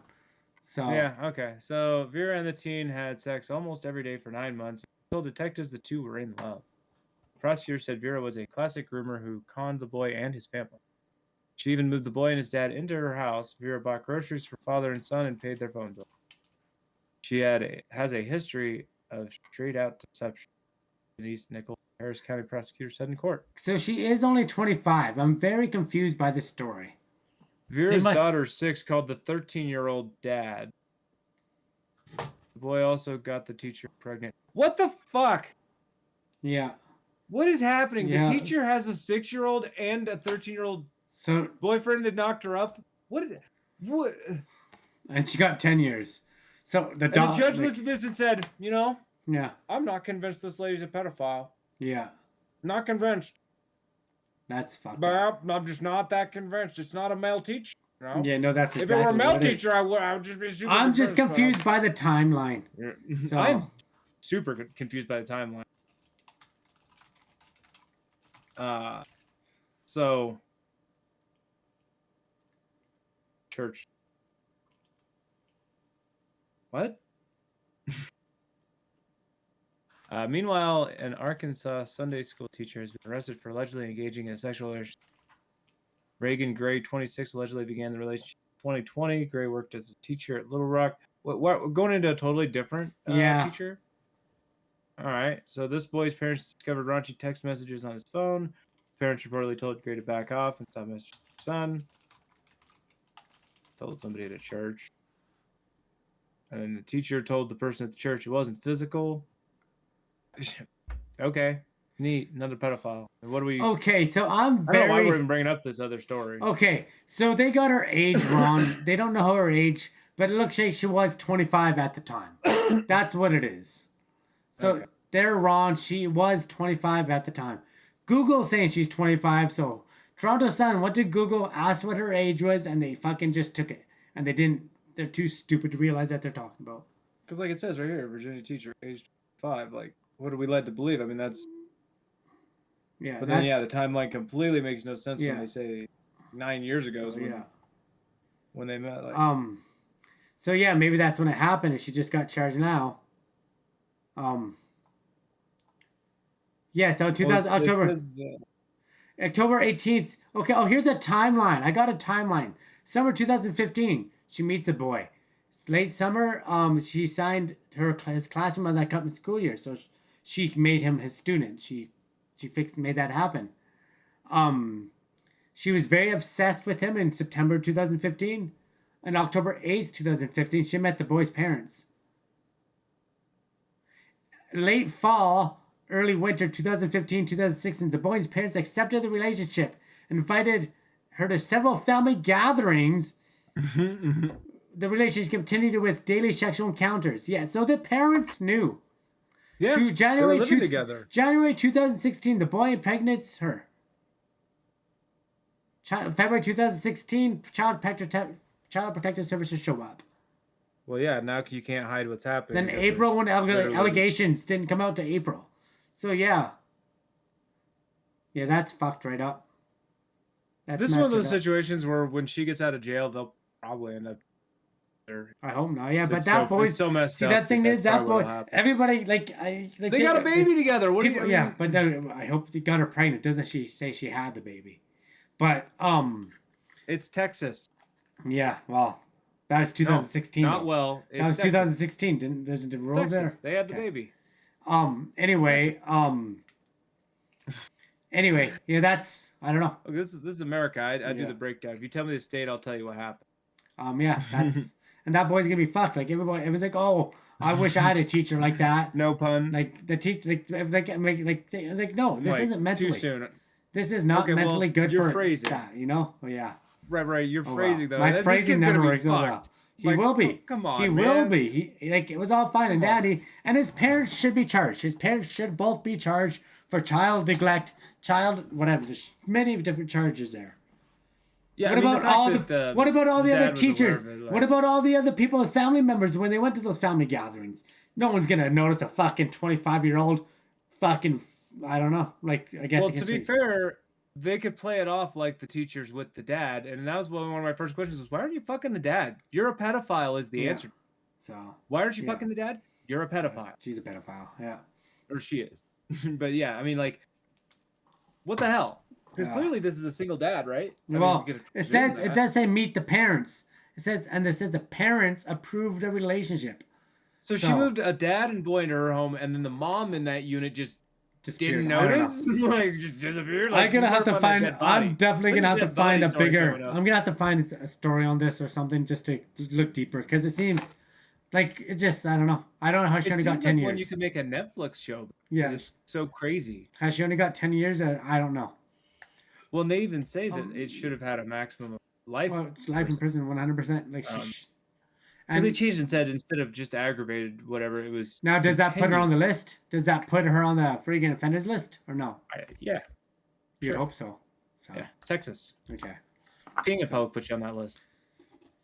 So, Yeah, okay. So Vera and the teen had sex almost every day for 9 months. Told detectives the two were in love. The prosecutor said Vera was a classic groomer who conned the boy and his family. She even moved the boy and his dad into her house. Vera bought groceries for father and son and paid their phone bill. She has a history of straight-out deception. Denise Nichols, Harris County prosecutor, said in court. so she is only 25. I'm very confused by this story. Vera's must- daughter, 6, called the 13-year-old dad. The boy also got the teacher pregnant. What the fuck? Yeah. What is happening? Yeah. The teacher has a 6-year-old and a 13-year-old So, boyfriend that knocked her up? What? and she got 10 years. So, the And the dog. judge looked at this and said, you know, Yeah. I'm not convinced this lady's a pedophile. Yeah. Not convinced. That's fucked up. But I'm just not that convinced. It's not a male teacher. You know? Yeah, no, that's If exactly it were a male what it is. teacher, I would just be super I'm just convinced, confused by the timeline. but So, I'm super confused by the timeline. So church. What? Meanwhile, an Arkansas Sunday school teacher has been arrested for allegedly engaging in a sexual relationship. Reagan Gray, 26, allegedly began the relationship in 2020. Gray worked as a teacher at Little Rock. What we're going into a totally different Yeah. teacher? All right. So this boy's parents discovered raunchy text messages on his phone. Parents reportedly told Gray to back off and stop messaging their son. Told somebody at a church. And then the teacher told the person at the church it wasn't physical. Okay. Neat. Another pedophile. What do we... okay, so I'm I don't know why very. we're even bringing up this other story. Okay, so they got her age wrong. They don't know her age, but it looks like she was 25 at the time. That's what it is. So Okay. they're wrong. She was 25 at the time. Google's saying she's 25, so Toronto Sun went to Google, asked what her age was, and they fucking just took it. And they didn't, they're too stupid to realize that they're talking about. Because like it says right here, Virginia teacher, age 5. Like, what are we led to believe? I mean, that's... Yeah, But then, yeah, the timeline completely makes no sense Yeah. when they say 9 years ago is so, when, yeah. when they met. Like, So yeah, maybe that's when it happened, and she just got charged now. Yeah, so 2000 well, it October says, October 18th. Okay, oh here's a timeline. I got a timeline. Summer 2015. She meets a boy. late summer, she signed his classroom on that coming school year, so she made him his student. She made that happen. She was very obsessed with him in September 2015. On October 8th, 2015, she met the boy's parents. Late fall, early winter 2015-2016, the boy's parents accepted the relationship and invited her to several family gatherings. The relationship continued with daily sexual encounters. Yeah, so the parents knew. Yeah, To they were living together. January 2016, the boy impregnates her. February 2016, Child Protective Services show up. Well, yeah, now you can't hide what's happening. Then because April, when literally- allegations didn't come out to April. So yeah. Yeah, that's fucked right up. That's This is one of messed those right up. situations where when she gets out of jail, they'll probably end up there. I hope not. Yeah, So but it's that so- boy. it's so messed See, up that thing that is that's that probably boy. what'll happen. Everybody like They got a baby together. What People, do you? yeah, but no, I hope they got her pregnant. Doesn't she say she had the baby? But It's Texas. yeah. Well, that was 2016. Not though. well. That was Texas. 2016. Didn't there's the It's rules there? Texas. They had the Okay. baby. Anyway. Anyway. Yeah. That's. I don't know. Look, this is America. I do Yeah. the breakdown. If you tell me the state, I'll tell you what happened. Yeah. That's. And that boy's gonna be fucked. Like everybody. It was like, oh, I wish I had a teacher like that. No pun. Like the teacher. Like no. This Like, isn't mentally. too soon. This is not Okay, well, mentally good you're for phrasing. that. You know. Oh yeah. Right. You're Oh, wow. phrasing though. My This phrasing kid's gonna never be works so well. fucked. He Like, will be. come on, He man. will be. He like it was all fine and Come on. dandy, and his parents should be charged. His parents should both be charged for child neglect, child whatever. There's many different charges there. Yeah. What I mean, about the fact all that the what about all the dad other was aware teachers? of it, What like- about all the other people and family members when they went to those family gatherings? No one's gonna notice a fucking 25-year-old fucking I don't know. Like I guess Well, you can to be say- fair, they could play it off like the teachers with the dad, and that was one of my first questions: was why aren't you fucking the dad? You're a pedophile, is the Yeah. answer. So Why aren't you Yeah. fucking the dad? You're a pedophile, she's a pedophile. Yeah. or she is. But yeah, I mean, like, what the hell? Because Yeah. clearly this is a single dad, right? I mean, Well, we could it presume says it that. does say meet the parents. It says the parents approved the relationship. So she so- moved a dad and boy into her home, and then the mom in that unit just Disappeared. didn't I don't know. notice, like just disappeared. I'm Like, gonna you have never to found a find. dead body. I'm definitely There's gonna have to dead body find a story bigger. going up. I'm gonna have to find a story on this or something just to look deeper because it seems like it just. I don't know. I don't know how she It only got seems 10 like one you years. could make a Netflix show. Yeah. Yeah, it's so crazy. Has she only got 10 years? I don't know. Well, and they even say that it should have had a maximum of life. Well, it's life in prison, 100%. Like, And they changed and said instead of just aggravated, whatever it was. now does that put her on the continued. list? Does that put her on the friggin' offenders list or no? Yeah, You'd Sure. hope so. So yeah. Texas. okay. Being a public put you on that list.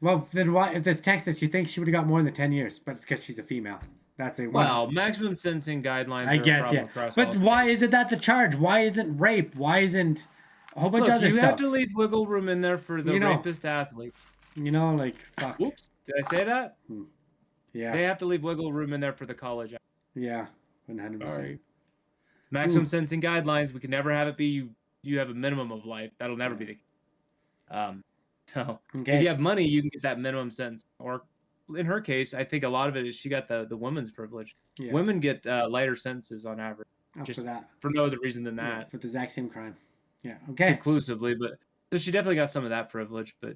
Well, then why? If this Texas, you think she would have got more than 10 years, but it's because she's a female. That's a one. Well, maximum sentencing guidelines. I are a guess, problem yeah. across But all why states. isn't that the charge? Why isn't rape? Why isn't a whole bunch Look, of other you stuff? have to leave wiggle room in there for the You know. rapist athletes. You know, like, fuck. Whoops, did I say that? Yeah. They have to leave wiggle room in there for the college. Yeah. 100%. Sorry. Maximum sentencing guidelines. We can never have it be you have a minimum of life. That'll never be the case. So if Okay. you have money, you can get that minimum sentence. Or in her case, I think a lot of it is she got the women's privilege. Yeah. Women get lighter sentences on average Oh, just for that. for no other reason than Yeah, that, for the exact same crime. Yeah. Okay. conclusively. But so she definitely got some of that privilege. But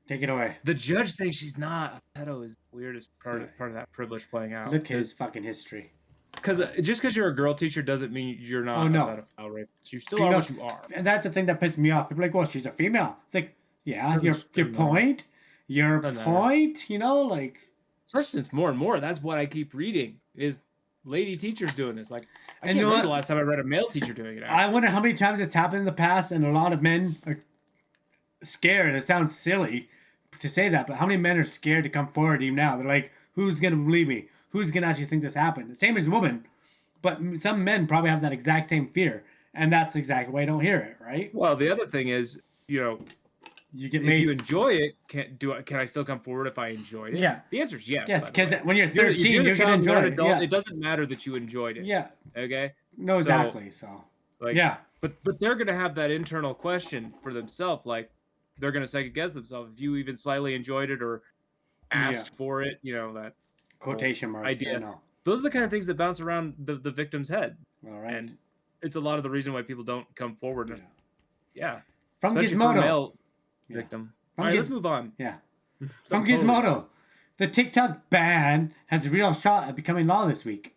Take it away. the judge saying she's not a pedo is the weirdest part Yeah. of that privilege playing out. Look at his fucking history. Because just because you're a girl teacher doesn't mean you're not Oh, no. a pedophile rapist. You still You are know, what you are. And that's the thing that pisses me off. People are like, well, she's a female. It's like, yeah, Doesn't your scream that. point. Your No, no. point, you know, like, Especially since more and more, that's what I keep reading is lady teachers doing this. Like, I And can't you know remember the what? last time I read a male teacher doing it. I wonder how many times it's happened in the past, and a lot of men are scared. It sounds silly to say that, but how many men are scared to come forward even now? They're like, who's going to believe me? Who's going to actually think this happened? Same as women, but some men probably have that exact same fear, and that's exactly why I don't hear it, right? Well, the other thing is, you know, You get if made. you enjoy it, can I still come forward if I enjoyed it? Yeah. The answer is yes. Yes, by the way. because when you're If you're 13, the you're going to child, enjoy you're an it. adult, Yeah. It doesn't matter that you enjoyed it. Yeah. Okay. No, exactly. So, Like, yeah. But they're gonna have that internal question for themselves. Like, they're gonna second guess themselves if you even slightly enjoyed it, or asked for it, that Quotation marks. idea. Yeah, no. Those are the kind of things that bounce around the victim's head. All right. And it's a lot of the reason why people don't come forward. Yeah. Yeah. From Especially for a Gizmodo. male Yeah. victim. From All right, Giz- let's move on. Yeah. From Something totally Gizmodo. The TikTok ban has a real shot at becoming law this week.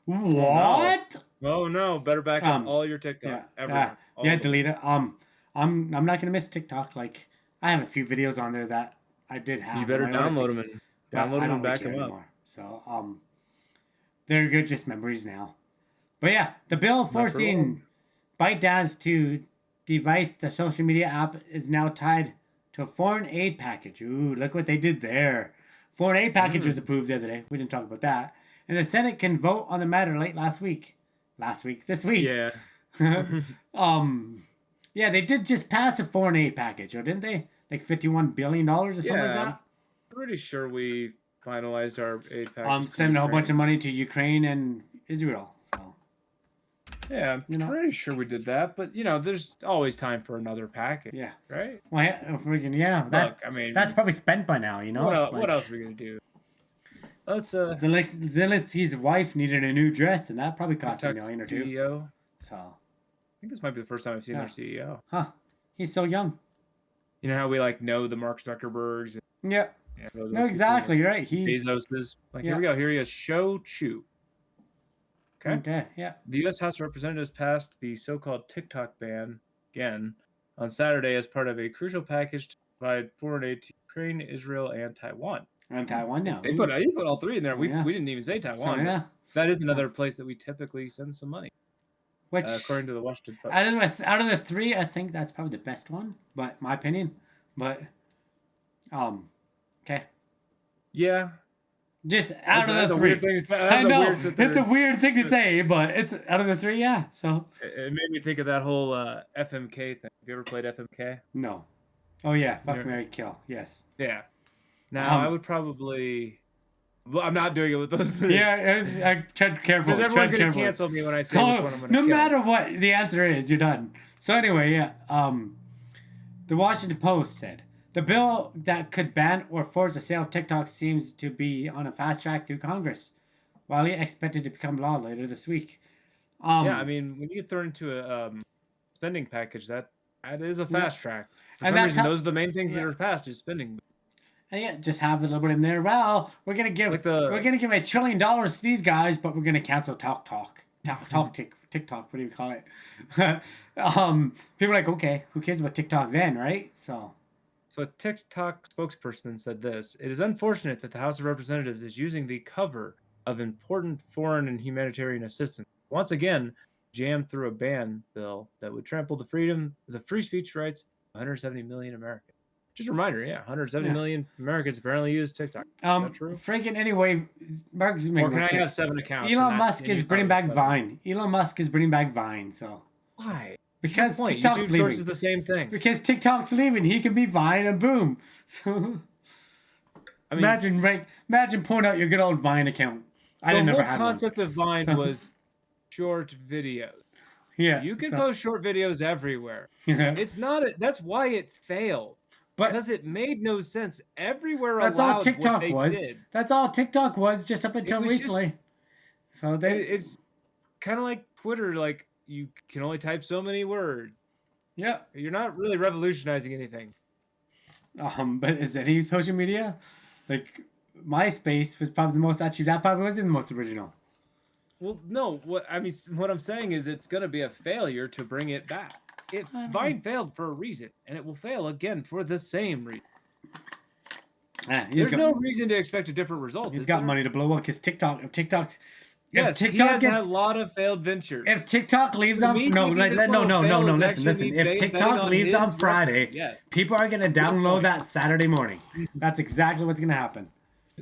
What? Oh no! Better back up all your TikTok. Yeah. Everywhere. All Yeah, of them. delete it. I'm not gonna miss TikTok. Like, I have a few videos on there that I did have. You better on my other download them TikTok, and but download I them don't and back care them up. anymore. So they're good, just memories now. But yeah, the bill forcing ByteDance to device the social media app is now tied to a foreign aid package. Ooh, look what they did there. Foreign aid package was approved the other day. We didn't talk about that. And the Senate can vote on the matter late this week. Yeah. Yeah, they did just pass a foreign aid package, or didn't they? Like $51 billion or something like Yeah. that. Pretty sure we finalized our aid package. to Sending a whole Ukraine. bunch of money to Ukraine and Israel. So Yeah, I'm you know. pretty sure we did that, but there's always time for another package, yeah. right? Well, yeah, freaking yeah. Look, I mean, That's probably spent by now, you know. what else are we gonna do? Let's Zelensky's wife needed a new dress, and that probably cost $1 million or $2 million. CEO. So, I think this might be the first time I've seen Yeah. their CEO. huh? He's so young. You know how we know the Mark Zuckerbergs? And, Yeah. those No, people, exactly. You're right. He's Bezos's. Yeah. Here we go. Here he is. Show Chu. Okay. okay. Yeah. The U.S. House of Representatives passed the so-called TikTok ban again on Saturday as part of a crucial package to provide foreign aid to Ukraine, Israel, and Taiwan. On Taiwan now. They Ooh. put all three in there. We Yeah. didn't even say So, Taiwan. but yeah. That is another place that we typically send some money, Which according to the Washington Post. out of the three, I think that's probably the best one. But my opinion. But okay. Yeah. Just out That's of a the three. weird thing to say. I That's a know weird it's a weird thing to say, but it's out of the three. Yeah. So It made me think of that whole FMK thing. Have you ever played FMK? no. Oh yeah. Fuck, Yeah. Mary, kill. Yes. Yeah. Now I would probably. Well, I'm not doing it with those three. Yeah. I tread careful. Because everyone's tread gonna careful. cancel me when I say which one I'm gonna no kill. matter what the answer is, you're done. So anyway, yeah. The Washington Post said the bill that could ban or force the sale of TikTok seems to be on a fast track through Congress, widely expected to become law later this week. Yeah, I mean, when you get thrown into a spending package, that is a fast track. For And some that's reason, how- those are the main things that yeah. are passed is spending. And yeah, just have a little bit in there. Well, we're gonna give Like $1 trillion to these guys, but we're gonna cancel TikTok. TikTok. What do you call it? People are like, okay, who cares about TikTok then, right? So So a TikTok spokesperson said this: "It is unfortunate that the House of Representatives is using the cover of important foreign and humanitarian assistance once again jammed through a ban bill that would trample the free speech rights of 170 million Americans." Just a reminder, 170 Yeah. million Americans apparently use TikTok. Is that true? freaking anyway, Mark Or can I have 7 accounts? Elon and Musk and is you bringing thought it back was better? Vine. Elon Musk is bringing back Vine. So Why? because Point. TikTok's YouTube Source is leaving. the same thing. Because TikTok's leaving, he can be Vine and boom. So I mean, imagine pulling out your good old Vine account. I the never whole had one. concept of Vine So- was short videos. Yeah, You can so- post short videos everywhere. Yeah. It's not. That's why it failed. But Because it made no sense. Everywhere that's all allowed TikTok what they was. did. That's all TikTok was just up until was just- recently. So they, It's kind of like Twitter. Like you can only type so many words. yeah. You're not really revolutionizing anything. But is any social media, like MySpace was probably the most. Actually, that probably wasn't the most original. Well, no. What I'm saying is, it's going to be a failure to bring it back. Vine failed for a reason, and it will fail again for the same reason. There's no reason to expect a different result. He's is got there? money to blow up because TikTok. If TikTok's, Yes, if he TikTok has gets, had a lot of failed ventures. if TikTok leaves To on me, no, thinking like, this no, one no, will no, fail no. is Listen. actually If betting TikTok on leaves his on Friday, Yes. people are gonna download point. that Saturday morning. That's exactly what's gonna happen.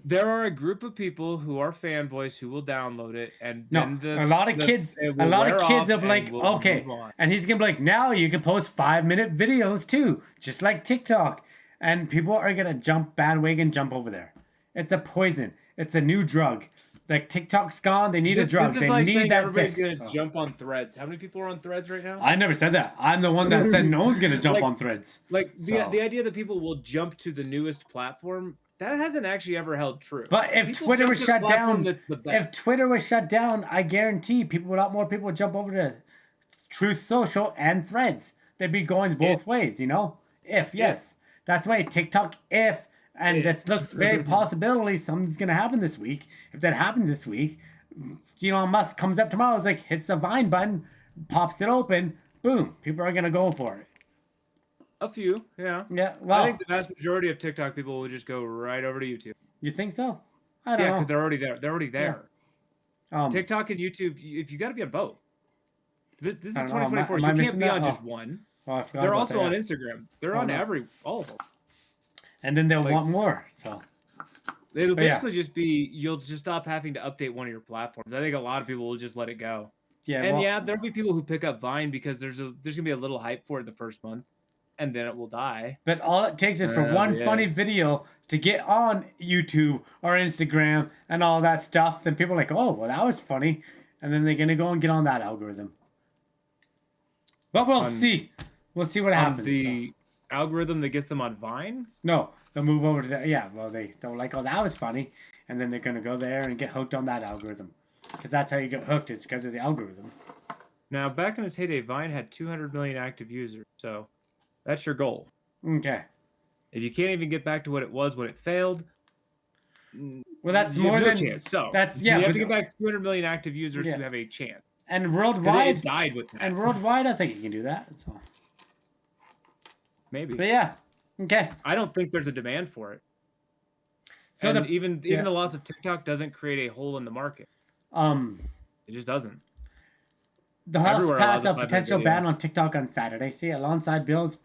There are a group of people who are fanboys who will download it, and No, then a lot of kids it will wear be off like, and we'll okay, move on. and he's gonna be like, now you can post 5-minute videos too, just like TikTok, and people are gonna jump over there. It's a poison. It's a new drug. Like TikTok's gone, they need a drug. This is They like need saying that everybody's fix. gonna So- jump on Threads. How many people are on Threads right now? I never said that. I'm the one that said no one's gonna jump Like- on Threads. Like So- the idea that people will jump to the newest platform that hasn't actually ever held true. But if People Twitter jump was to the shut platform down, that's the if best. Twitter was shut down, I guarantee a lot more people would jump over to Truth Social and Threads. They'd be going both ways, you know? Yes. That's why TikTok, and this looks very possibility something's going to happen this week. If that happens this week, Elon Musk comes up tomorrow, is like, hits the Vine button, pops it open, boom, people are going to go for it. A few, yeah. Yeah, well, I think the vast majority of TikTok people will just go right over to YouTube. You think so? I don't know. Because they're already there. They're already there. TikTok and YouTube, if you got to be on both. This is 2024. You can't be on just one. Oh, They're also on Instagram. They're on all of them. And then they'll want more. So it'll basically just be, you'll just stop having to update one of your platforms. I think a lot of people will just let it go. Yeah. And there'll be people who pick up Vine because there's gonna be a little hype for it the first month, and then it will die. But all it takes is for one funny video to get on YouTube or Instagram and all that stuff. Then people are like, oh, well, that was funny. And then they're going to go and get on that algorithm. But we'll see. We'll see what happens. The algorithm that gets them on Vine? No, they'll move over to that. Yeah, well, they'll like, oh, that was funny. And then they're going to go there and get hooked on that algorithm. Because that's how you get hooked. It's because of the algorithm. Now, back in its heyday, Vine had 200 million active users. So that's your goal. Okay. If you can't even get back to what it was when it failed, well, that's more than chance. So that's you have to get back to 200 million active users to have a chance. And worldwide, it died with that. And worldwide, I think you can do that. So maybe. But yeah, okay. I don't think there's a demand for it. So and even the loss of TikTok doesn't create a hole in the market. It just doesn't. The House passed a potential ban on TikTok on Saturday. See, alongside bills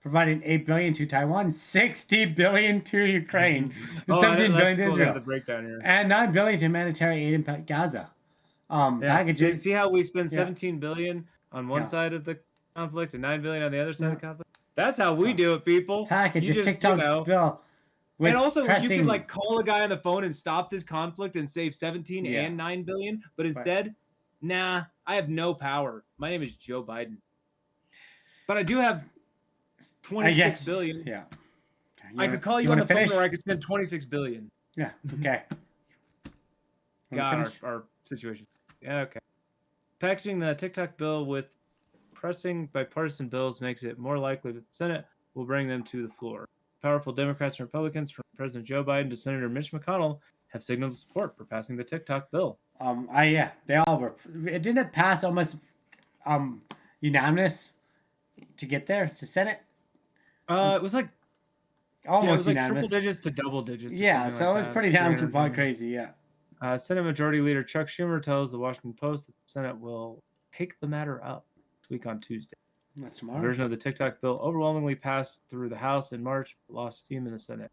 providing $8 billion to Taiwan, $60 billion to Ukraine, and $17 billion to Israel, the breakdown here. and $9 billion to humanitarian aid in Gaza. Packages. See how we spend $17 billion on one side of the conflict and $9 billion on the other side of the conflict? That's how we do it, people. Package a TikTok bill. And also, you could like call a guy on the phone and stop this conflict and save 17 and 9 billion, but instead, nah, I have no power. My name is Joe Biden, but I do have 26 billion. Yeah, I could call you on the phone, or I could spend 26 billion. Yeah. Okay. God, our situation. Yeah. Okay. Packaging the TikTok bill with pressing bipartisan bills makes it more likely that the Senate will bring them to the floor. Powerful Democrats and Republicans, from President Joe Biden to Senator Mitch McConnell, have signaled support for passing the TikTok bill. They all were. It didn't pass almost unanimous to get there to Senate. It was like almost unanimous, triple digits to double digits. Yeah, so it was pretty damn crazy. Yeah. Senate Majority Leader Chuck Schumer tells the Washington Post that the Senate will take the matter up this week on Tuesday. That's tomorrow. A version of the TikTok bill overwhelmingly passed through the House in March, but lost steam in the Senate.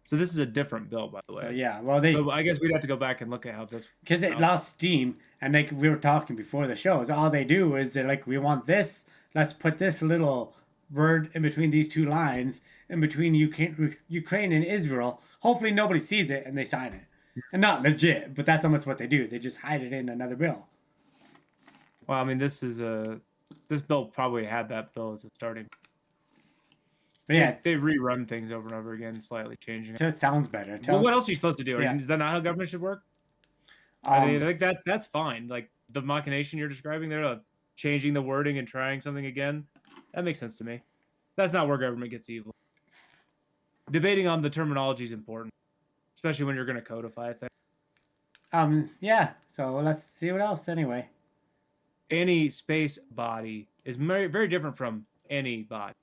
So this is a different bill, by the way. So yeah, well So I guess we'd have to go back and look at how this. Because it lost steam, and like we were talking before the show, is all they do is they're like, we want this. Let's put this little word in between these two lines, in between Ukraine and Israel. Hopefully nobody sees it and they sign it. And not legit, but that's almost what they do. They just hide it in another bill. Well, I mean, this bill probably had that bill as a starting. But yeah, they rerun things over and over again, slightly changing it. So it sounds better. Well, what else are you supposed to do? Yeah. Is that not how government should work? I think that's fine. Like the machination you're describing there, of changing the wording and trying something again, that makes sense to me. That's not where government gets evil. Debating on the terminology is important, especially when you're going to codify things. Yeah. So let's see what else. Anyway, any space body is very, very different from any body.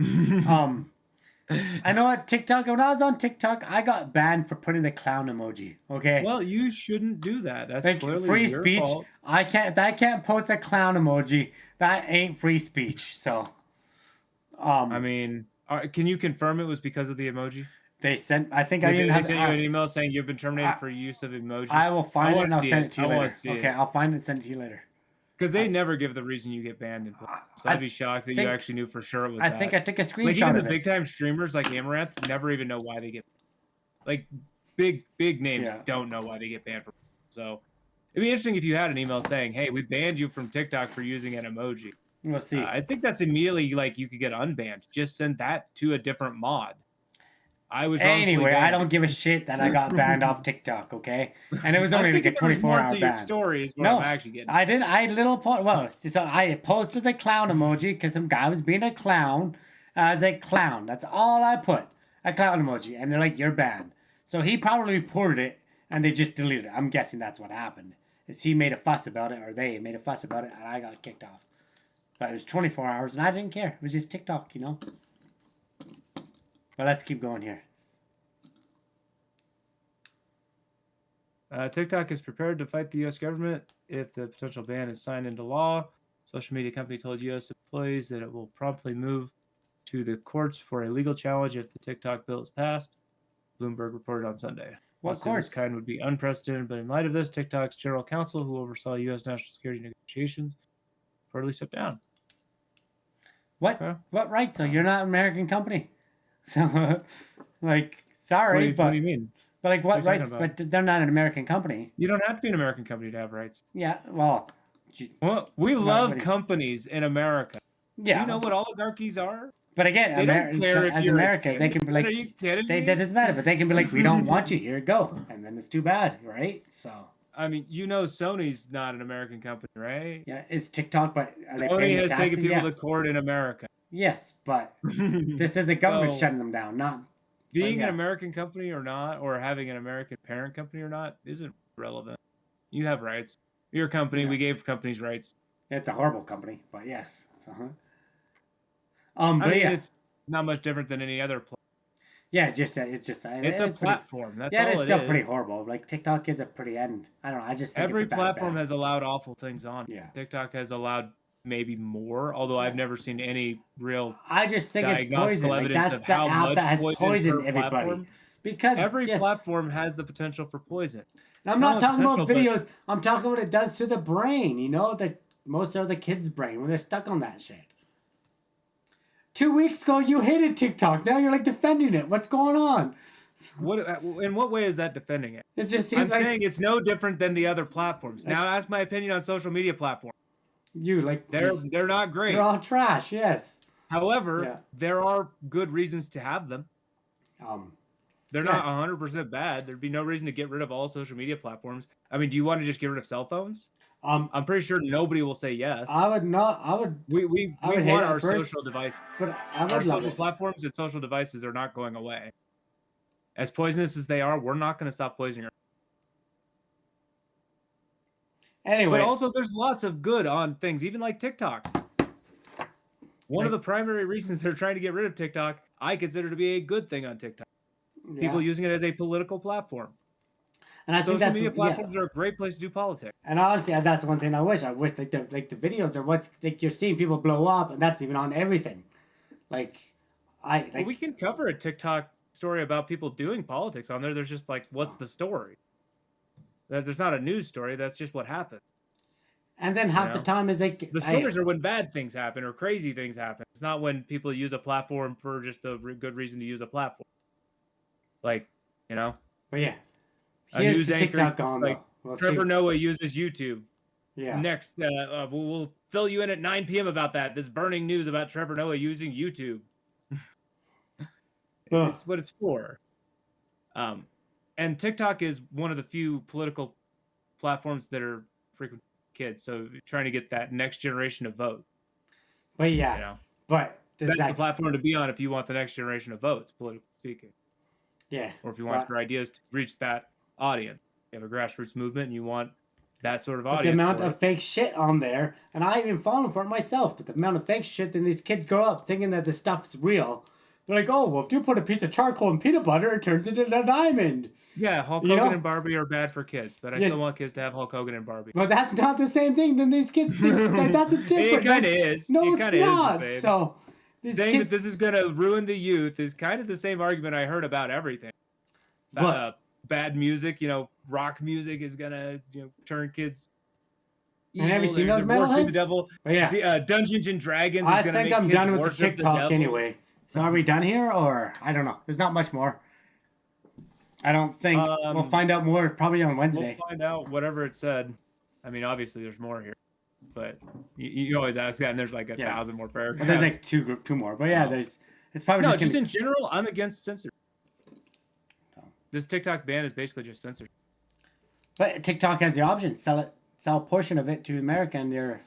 I know at TikTok, when I was on TikTok, I got banned for putting the clown emoji. Okay. Well, you shouldn't do that. That's like clearly free your speech. fault. I can't post a clown emoji. That ain't free speech. So, I mean, can you confirm it was because of the emoji? They sent. I think I sent you an email saying you've been terminated for use of emoji. I will find it and I'll send it to you later. Okay, I'll find it and send it to you later. Because they never give the reason you get banned. So I'd be shocked that you actually knew for sure it was I think I took a screenshot like even of the big time streamers like Amaranth never even know why they get like big names don't know why they get banned from. So it'd be interesting if you had an email saying, "Hey, we banned you from TikTok for using an emoji." We'll see. I think that's immediately like you could get unbanned. Just send that to a different mod. I was wrongfully Anyway, I banned. don't give a shit that I got banned off TikTok, okay? And it was only I'm like a thinking there's more 24-hour to your ban. story is what No, I'm actually getting. I little well, so I posted the clown emoji because some guy was being a clown. I was like, clown. That's all I put. A clown emoji. And they're like, you're banned. So he probably reported it and they just deleted it. I'm guessing that's what happened. Is he made a fuss about it, or they made a fuss about it, and I got kicked off. But it was 24 hours and I didn't care. It was just TikTok, you know? But let's keep going here. TikTok is prepared to fight the U.S. government if the potential ban is signed into law. Social media company told U.S. employees that it will promptly move to the courts for a legal challenge if the TikTok bill is passed. Bloomberg reported on Sunday. What Lawsuit of courts? this kind would be unprecedented, but in light of this, TikTok's general counsel, who oversaw U.S. national security negotiations, reportedly stepped down. What? Okay. What right? So you're not an American company. So, like, sorry, What but do you mean? but like, what What are you rights? talking about? But they're not an American company. You don't have to be an American company to have rights. Yeah, well, Well, we love what do you- companies in America. yeah. Do you know what oligarchies are? But again, They don't care if as you're a America, they can be citizen. like, Are you kidding me? that doesn't matter. But they can be like, we don't want you here. Go, and then it's too bad, right? So I mean, you know, Sony's not an American company, right? yeah, it's TikTok, but are they Sony paying has taxes? taken people Yeah. to court in America. Yes, but this is a government So, shutting them down, not being yeah. an American company or not, or having an American parent company or not, isn't relevant. You have rights. You're a company. Yeah. We gave companies rights. It's a horrible company, but yes. So, I but mean, yeah, it's not much different than any other. yeah, it's just It's a pretty, platform. That's yeah, all it's it still is. pretty horrible. Like TikTok is a pretty end. I don't know. I just think Every it's a platform bad. has allowed awful things on. Yeah. TikTok has allowed maybe more, although I've never seen any real I just think it's diagnostical poison. Like evidence that's of the how app much that has poison poisoned per everybody. platform. Because Every yes, platform has the potential for poison. and I'm Not not only talking about potential, videos. I'm talking what it does to the brain. You know, that most of the kids' brain when they're stuck on that shit. 2 weeks ago, you hated TikTok. Now you're like defending it. What's going on? What in what way is that defending it? It just I'm seems like saying it's no different than the other platforms. Now, ask my opinion on social media platforms. you like They're not great. they're all trash. Yes. However, Yeah. there are good reasons to have them. They're Yeah. not 100% bad. There'd be no reason to get rid of all social media platforms. I mean, do you want to just get rid of cell phones? I'm pretty sure nobody will say yes. I would not. I would. We I would hate want it our at first, social devices. but I Our would love social it. platforms and social devices are not going away. As poisonous as they are, we're not going to stop poisoning. Anyway, But also, there's lots of good on things, even like TikTok. One of the primary reasons they're trying to get rid of TikTok, I consider to be a good thing on TikTok. yeah. People using it as a political platform. and I think Social that's media yeah. platforms are a great place to do politics. And honestly, that's one thing I wish. I wish like the videos are what's like you're seeing people blow up, and that's even on everything. Like, Well, we can cover a TikTok story about people doing politics on there. There's just like, what's the story? There's not a news story. That's just what happened. and then half the know? time is like The stories are when bad things happen or crazy things happen. It's not when people use a platform for just a good reason to use a platform. Like, you know, But yeah, a here's news the anchor, TikTok on like, though. We'll Trevor see. Noah uses YouTube. Yeah. Next, we'll fill you in at 9 p.m. about that. This burning news about Trevor Noah using YouTube. It's what it's for. And TikTok is one of the few political platforms that are frequent kids. So trying to get that next generation to vote. But yeah, You know, but that's the platform to be on if you want the next generation of votes, politically speaking. yeah, Or if you want your ideas to reach that audience. You have a grassroots movement and you want that sort of but the audience. amount for of it. fake shit on there, and I even fallen for it myself. But the amount of fake shit, then these kids grow up thinking that this stuff's real. They're like, oh, well, if you put a piece of charcoal in peanut butter, it turns into a diamond. Yeah, Hulk You Hogan know? and Barbie are bad for kids, but I Yes. still want kids to have Hulk Hogan and Barbie. But that's not the same thing. Then these kids think that that's a different. It kind of is. No, it it's kind of not. is the same. So these Saying kids. that this is going to ruin the youth is kind of the same argument I heard about everything. What? Bad music, rock music is going to turn kids And have you evil. seen They're those worshiping metalheads? the devil. But yeah, Dungeons and Dragons is I going to think make I'm kids done with the worship TikTok devil. anyway. So are we done here, or I don't know? There's not much more. I don't think we'll find out more probably on Wednesday. We'll find out whatever it said. I mean, obviously there's more here, but you always ask that, and there's like 1,000 more paragraphs. But there's like two more. But yeah, it's probably no, just just gonna... in general, I'm against censorship. This TikTok ban is basically just censorship. But TikTok has the option sell a portion of it to America, and they're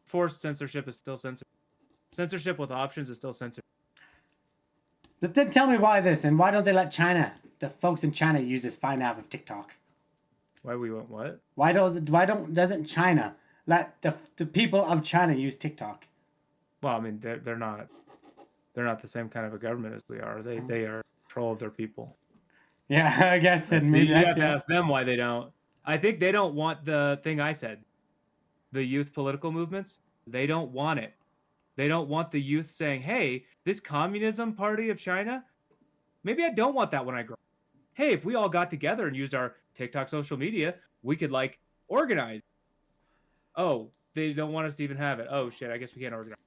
Forced censorship is still censorship. Censorship with options is still censorship. But then tell me why this, and why don't they let the folks in China use this fine app of TikTok? Why we want what? Doesn't China let the people of China use TikTok? Well, I mean, they're not the same kind of a government as we are. They are in control of their people. Yeah, I guess. And maybe You have to ask them why they don't. I think they don't want the thing I said. The youth political movements, they don't want it. They don't want the youth saying, hey, this communism party of China, maybe I don't want that when I grow up. Hey, if we all got together and used our TikTok social media, we could like organize. Oh, they don't want us to even have it. Oh shit, I guess we can't organize.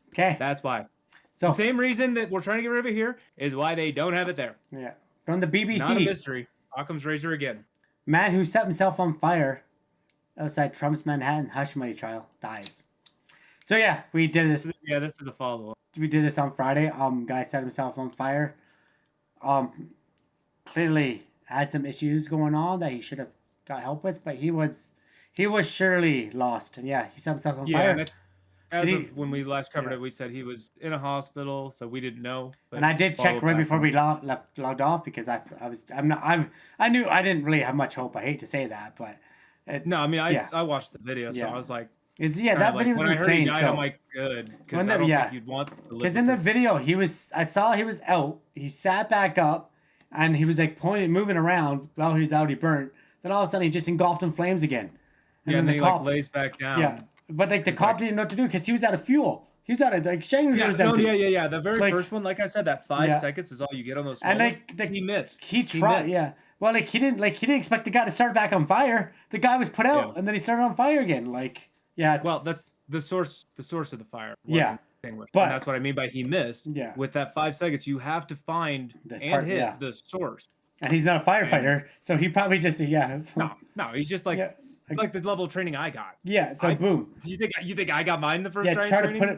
Okay. That's why. So the same reason that we're trying to get rid of it here is why they don't have it there. Yeah. From the BBC. Not a mystery. Occam's razor again. Man who set himself on fire outside Trump's Manhattan hush money trial dies. So yeah, we did this. Yeah, this is a follow-up. We did this on Friday. Guy set himself on fire. Clearly had some issues going on that he should have got help with, but he was surely lost. And yeah, he set himself on fire. As of when we last covered it, we said he was in a hospital, so we didn't know. And I did check right before we logged off because I knew I didn't really have much hope. I hate to say that, but I watched the video, so I was like, that video was when insane. I heard he died, so I'm like, good, because I don't think you'd want. Because in the video, I saw he was out. He sat back up, and he was like moving around while he was out. He burnt. Then all of a sudden, he just engulfed in flames again. And then the cop lays back down. Yeah. But like the cop didn't know what to do because he was out of fuel. He was out of like Shanghai was empty. Yeah. The very first one, like I said, that 5 seconds is all you get on those. And he missed. He tried. Yeah. Well, he didn't expect the guy to start back on fire. The guy was put out, and then he started on fire again. Well, that's the source of the fire. Yeah. And that's what I mean by he missed. Yeah. With that 5 seconds, you have to find hit the source. And he's not a firefighter, so he probably just No, he's just like. It's like the level of training I got. Yeah, so boom. You think I got mine the first time?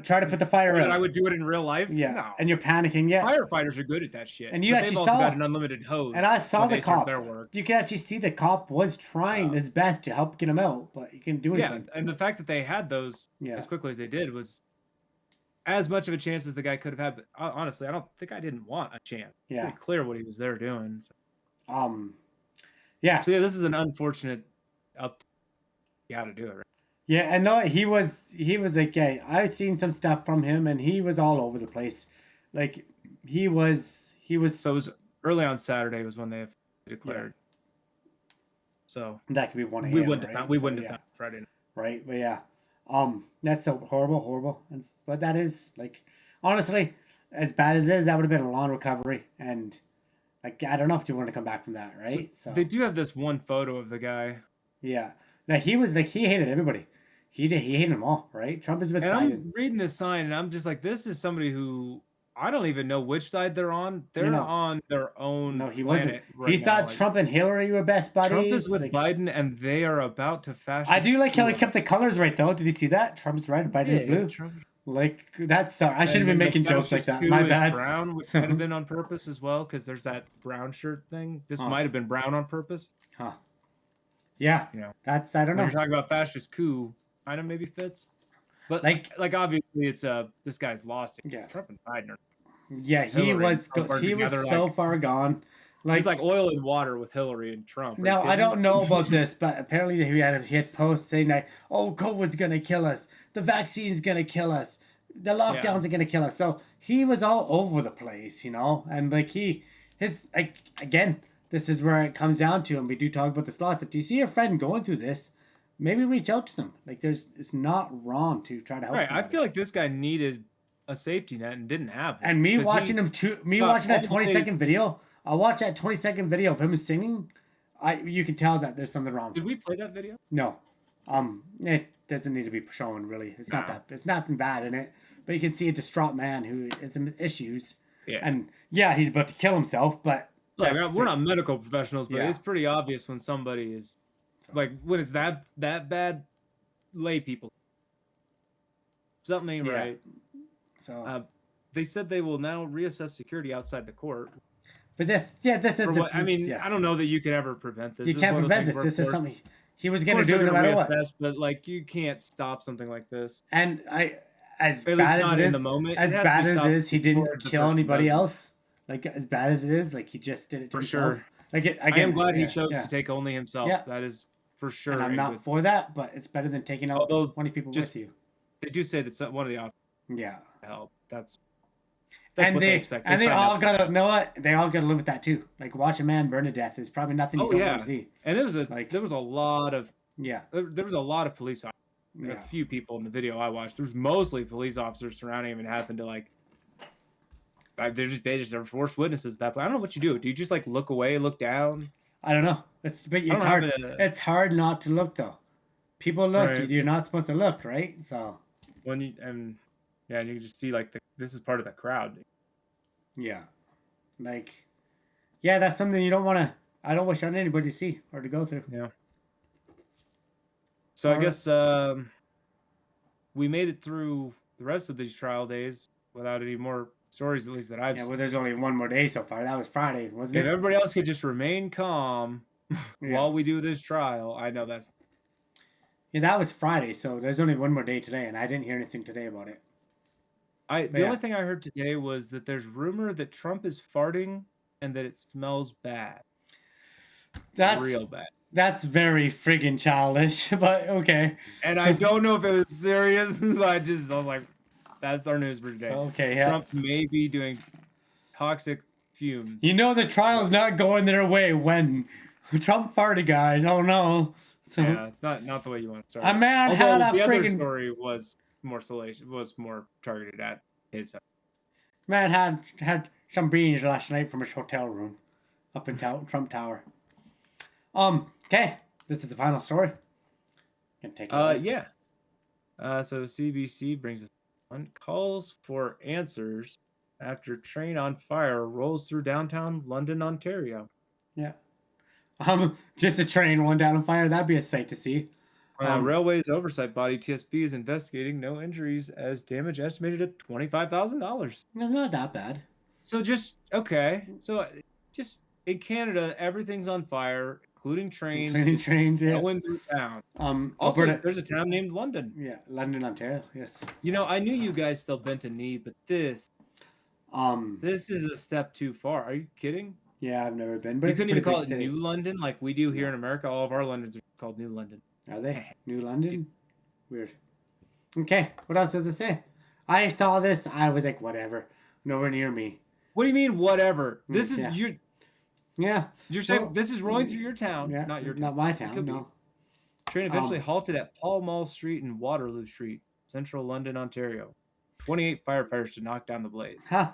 Try to put the fire out. I would do it in real life? Yeah. No. And you're panicking, yeah. Firefighters are good at that shit. And they've also got an unlimited hose. And I saw the cops. You can actually see the cop was trying his best to help get him out, but he couldn't do anything. Yeah, and the fact that they had those as quickly as they did was as much of a chance as the guy could have had. But honestly, I don't think I didn't want a chance. Yeah. Pretty clear what he was there doing. So. Yeah. So this is an unfortunate You got to do it, right? Yeah, and no, he was like, yeah, I've seen some stuff from him, and he was all over the place. Like, he was. So it was early on Saturday was when they declared. Yeah. So that could be 1 a.m. We wouldn't have found Friday night. Right, but yeah, that's so horrible. But that is like, honestly, as bad as it is, that would have been a long recovery, and like I don't know if you want to come back from that, right? So they do have this one photo of the guy. Yeah. Now he hated everybody. He hated them all, right? Trump is with Biden. I'm reading this sign and I'm just like, this is somebody who I don't even know which side they're on. They're on their own. No, he wasn't. He thought Trump and Hillary were best buddies. Trump is with Biden and they are about to fashion. I do like how he kept the colors right though. Did you see that? Trump's red, Biden's blue. Like that's sorry. I should have been making jokes like that. My bad. Brown, which might have been on purpose as well, because there's that brown shirt thing. This might have been brown on purpose. Huh. Yeah, that's I don't know. When you're talking about fascist coup, kind of maybe fits, but like obviously it's this guy's lost it. Yeah, Trump and Biden are. Yeah, he was so far gone. Like he's like oil and water with Hillary and Trump. Now I don't know about this, but apparently he had posts saying that COVID's gonna kill us, the vaccine's gonna kill us, the lockdowns are gonna kill us. So he was all over the place, and like again. This is where it comes down to, and we do talk about this lots. If you see a friend going through this, maybe reach out to them. Like it's not wrong to try to help. Right, somebody. I feel like this guy needed a safety net and didn't have it. And me watching that 20-second video, I'll watch that 20-second video of him singing. You can tell that there's something wrong. Did we play that video? No, it doesn't need to be shown really. It's not that. There's nothing bad in it, but you can see a distraught man who has some issues. Yeah, and he's about to kill himself, but. Look, we're not medical professionals, but it's pretty obvious when somebody is when it's that bad. Lay people, something ain't right. So they said they will now reassess security outside the court. But this is For the. what, I mean, yeah. I don't know that you could ever prevent this. You This can't is one of those prevent things this. where, This of is course, something he was of going to course do they're no gonna matter what. reassess, but like you can't stop something like this. And as At least bad as not it in the is, moment. as It has to bad be as it stopped is, he before didn't the kill person anybody does it. else. Like as bad as it is, like he just did it to For himself. sure. Like I am again, glad he yeah, chose yeah. to take only himself. Yeah. That is for sure. And I'm a not good- for that, but it's better than taking out Although, 20 people just- with you. They do say that one of the officers Yeah. help. That's And what they they expect. and they signed all up. gotta know what they all gotta live with that too. Like watch a man burn to death is probably nothing you Oh don't yeah, want to see. and there was Like- a lot of Yeah. there was a lot of police officers. Yeah. A few people in the video I watched. There was mostly police officers surrounding him and happened to like. They're forced witnesses at that point. I don't know what you do. Do you just like look away, look down? I don't know. It's don't hard. have It's hard not to look though. People look. Right. You're not supposed to look, right? So When you yeah, you can just see like this is part of the crowd. yeah, like yeah, that's something you don't want to. I don't wish on anybody to see or to go through. Yeah. So I Alright. guess we made it through the rest of these trial days without any more stories, at least that I've Yeah, seen. well, there's only one more day so far. That was Friday, wasn't If it? everybody else could just remain calm Yeah. while we do this trial, I know that's Yeah, that was Friday, so there's only one more day today, and I didn't hear anything today about it. the yeah. only thing I heard today was that there's rumor that Trump is farting and that it smells bad. That's Real bad. That's very friggin' childish, but okay. And I don't know if it was serious. I was like, that's our news for today. So, okay, yeah. Trump may be doing toxic fumes. You know the trial's not going their way when Trump farted, guys. Oh no. So Yeah, it's not the way you want to start. a man Although had a the other friggin' story was more salacious, was more targeted at his. man had some beans last night from his hotel room up in Trump Tower. Okay, this is the final story. Can take it away. Yeah. So CBC brings us on calls for answers after train on fire rolls through downtown London, Ontario. Yeah. Just a train one down on fire. That'd be a sight to see. Railways Oversight Body (TSB) is investigating no injuries as damage estimated at $25,000. It's not that bad. So just okay. So just in Canada, everything's on fire, including trains. Cleaning just trains, yeah. going through town. Also, Alberta, there's a town named London. yeah, London, Ontario. Yes. You know, I knew you guys still bent a knee, but this is a step too far. Are you kidding? Yeah, I've never been, but You it's a couldn't even pretty call big it city. New London like we do here in America. All of our Londons are called New London. Are they? New London? Weird. Okay, what else does it say? I saw this. I was like, whatever. Nowhere near me. What do you mean, whatever? This is yeah. you're saying Well, this is rolling through your town, Yeah, not your town. not my It town. could be. No. Train eventually halted at Pall Mall Street and Waterloo Street, central London, Ontario. 28 firefighters to knock down the blaze. Huh.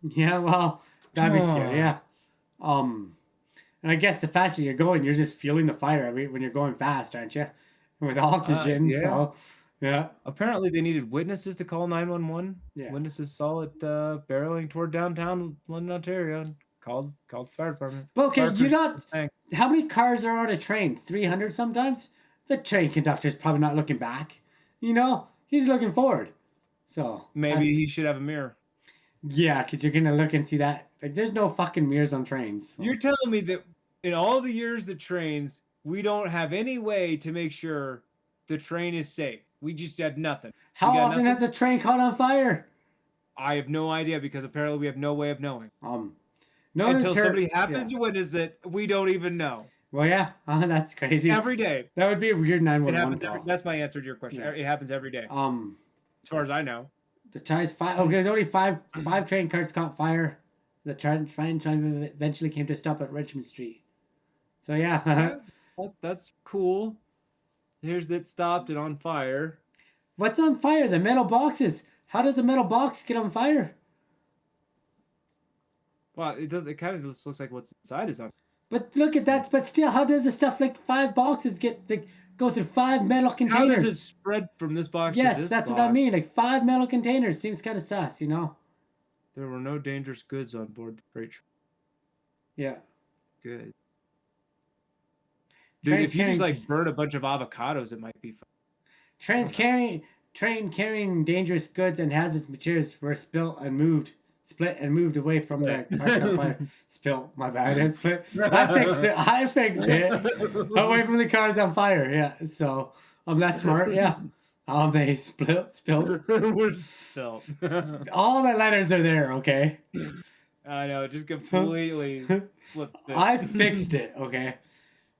Yeah, well, that'd be scary. Aw. Yeah. And I guess the faster you're going, you're just feeling the fire when you're going fast, aren't you? With oxygen. yeah. So, yeah. Apparently, they needed witnesses to call 911. Yeah. Witnesses saw it barreling toward downtown London, Ontario, and called the fire department. But okay, Fire you're not. crews- thanks. How many cars are on a train? 300 sometimes? The train conductor's probably not looking back. You know, he's looking forward. So Maybe he that's- should have a mirror. Yeah, because you're gonna look and see that. Like, there's no fucking mirrors on trains. So. You're telling me that in all the years the trains, we don't have any way to make sure the train is safe. We just had nothing. How we got often has a train caught on fire? I have no idea because apparently we have no way of knowing. No one's Until heard- somebody happens yeah. to witness it, we don't even know. Well, yeah, that's crazy. Every day. That would be a weird It 911 happens call. that's my answer to your question. Yeah. It happens every day. As far as I know. The Chinese five. Okay, there's only five train cars caught fire. The train eventually came to a stop at Richmond Street. So yeah, That's cool. Here's it stopped and on fire. what's on fire? The metal boxes. How does a metal box get on fire? Well, it does. It kind of just looks like what's inside is on. But look at that. But still, how does the stuff like 5 boxes go through 5 metal How containers? does it spread from this box to Yes, this that's box? what I mean. Like 5 metal containers seems kind of sus, you know? There were no dangerous goods on board the freight train. Yeah. Good. Dude, Trains if you just carrying- like burn a bunch of avocados, it might be fun. Train carrying dangerous goods and hazardous materials were spilt and moved split and moved away from the cars on fire. Spill, my bad. It split. I fixed it. I fixed it. Away from the cars on fire. Yeah. So that's smart. Yeah. They spilled. We're spilled. All the letters are there. Okay. I know, just completely flipped it. I fixed it. Okay.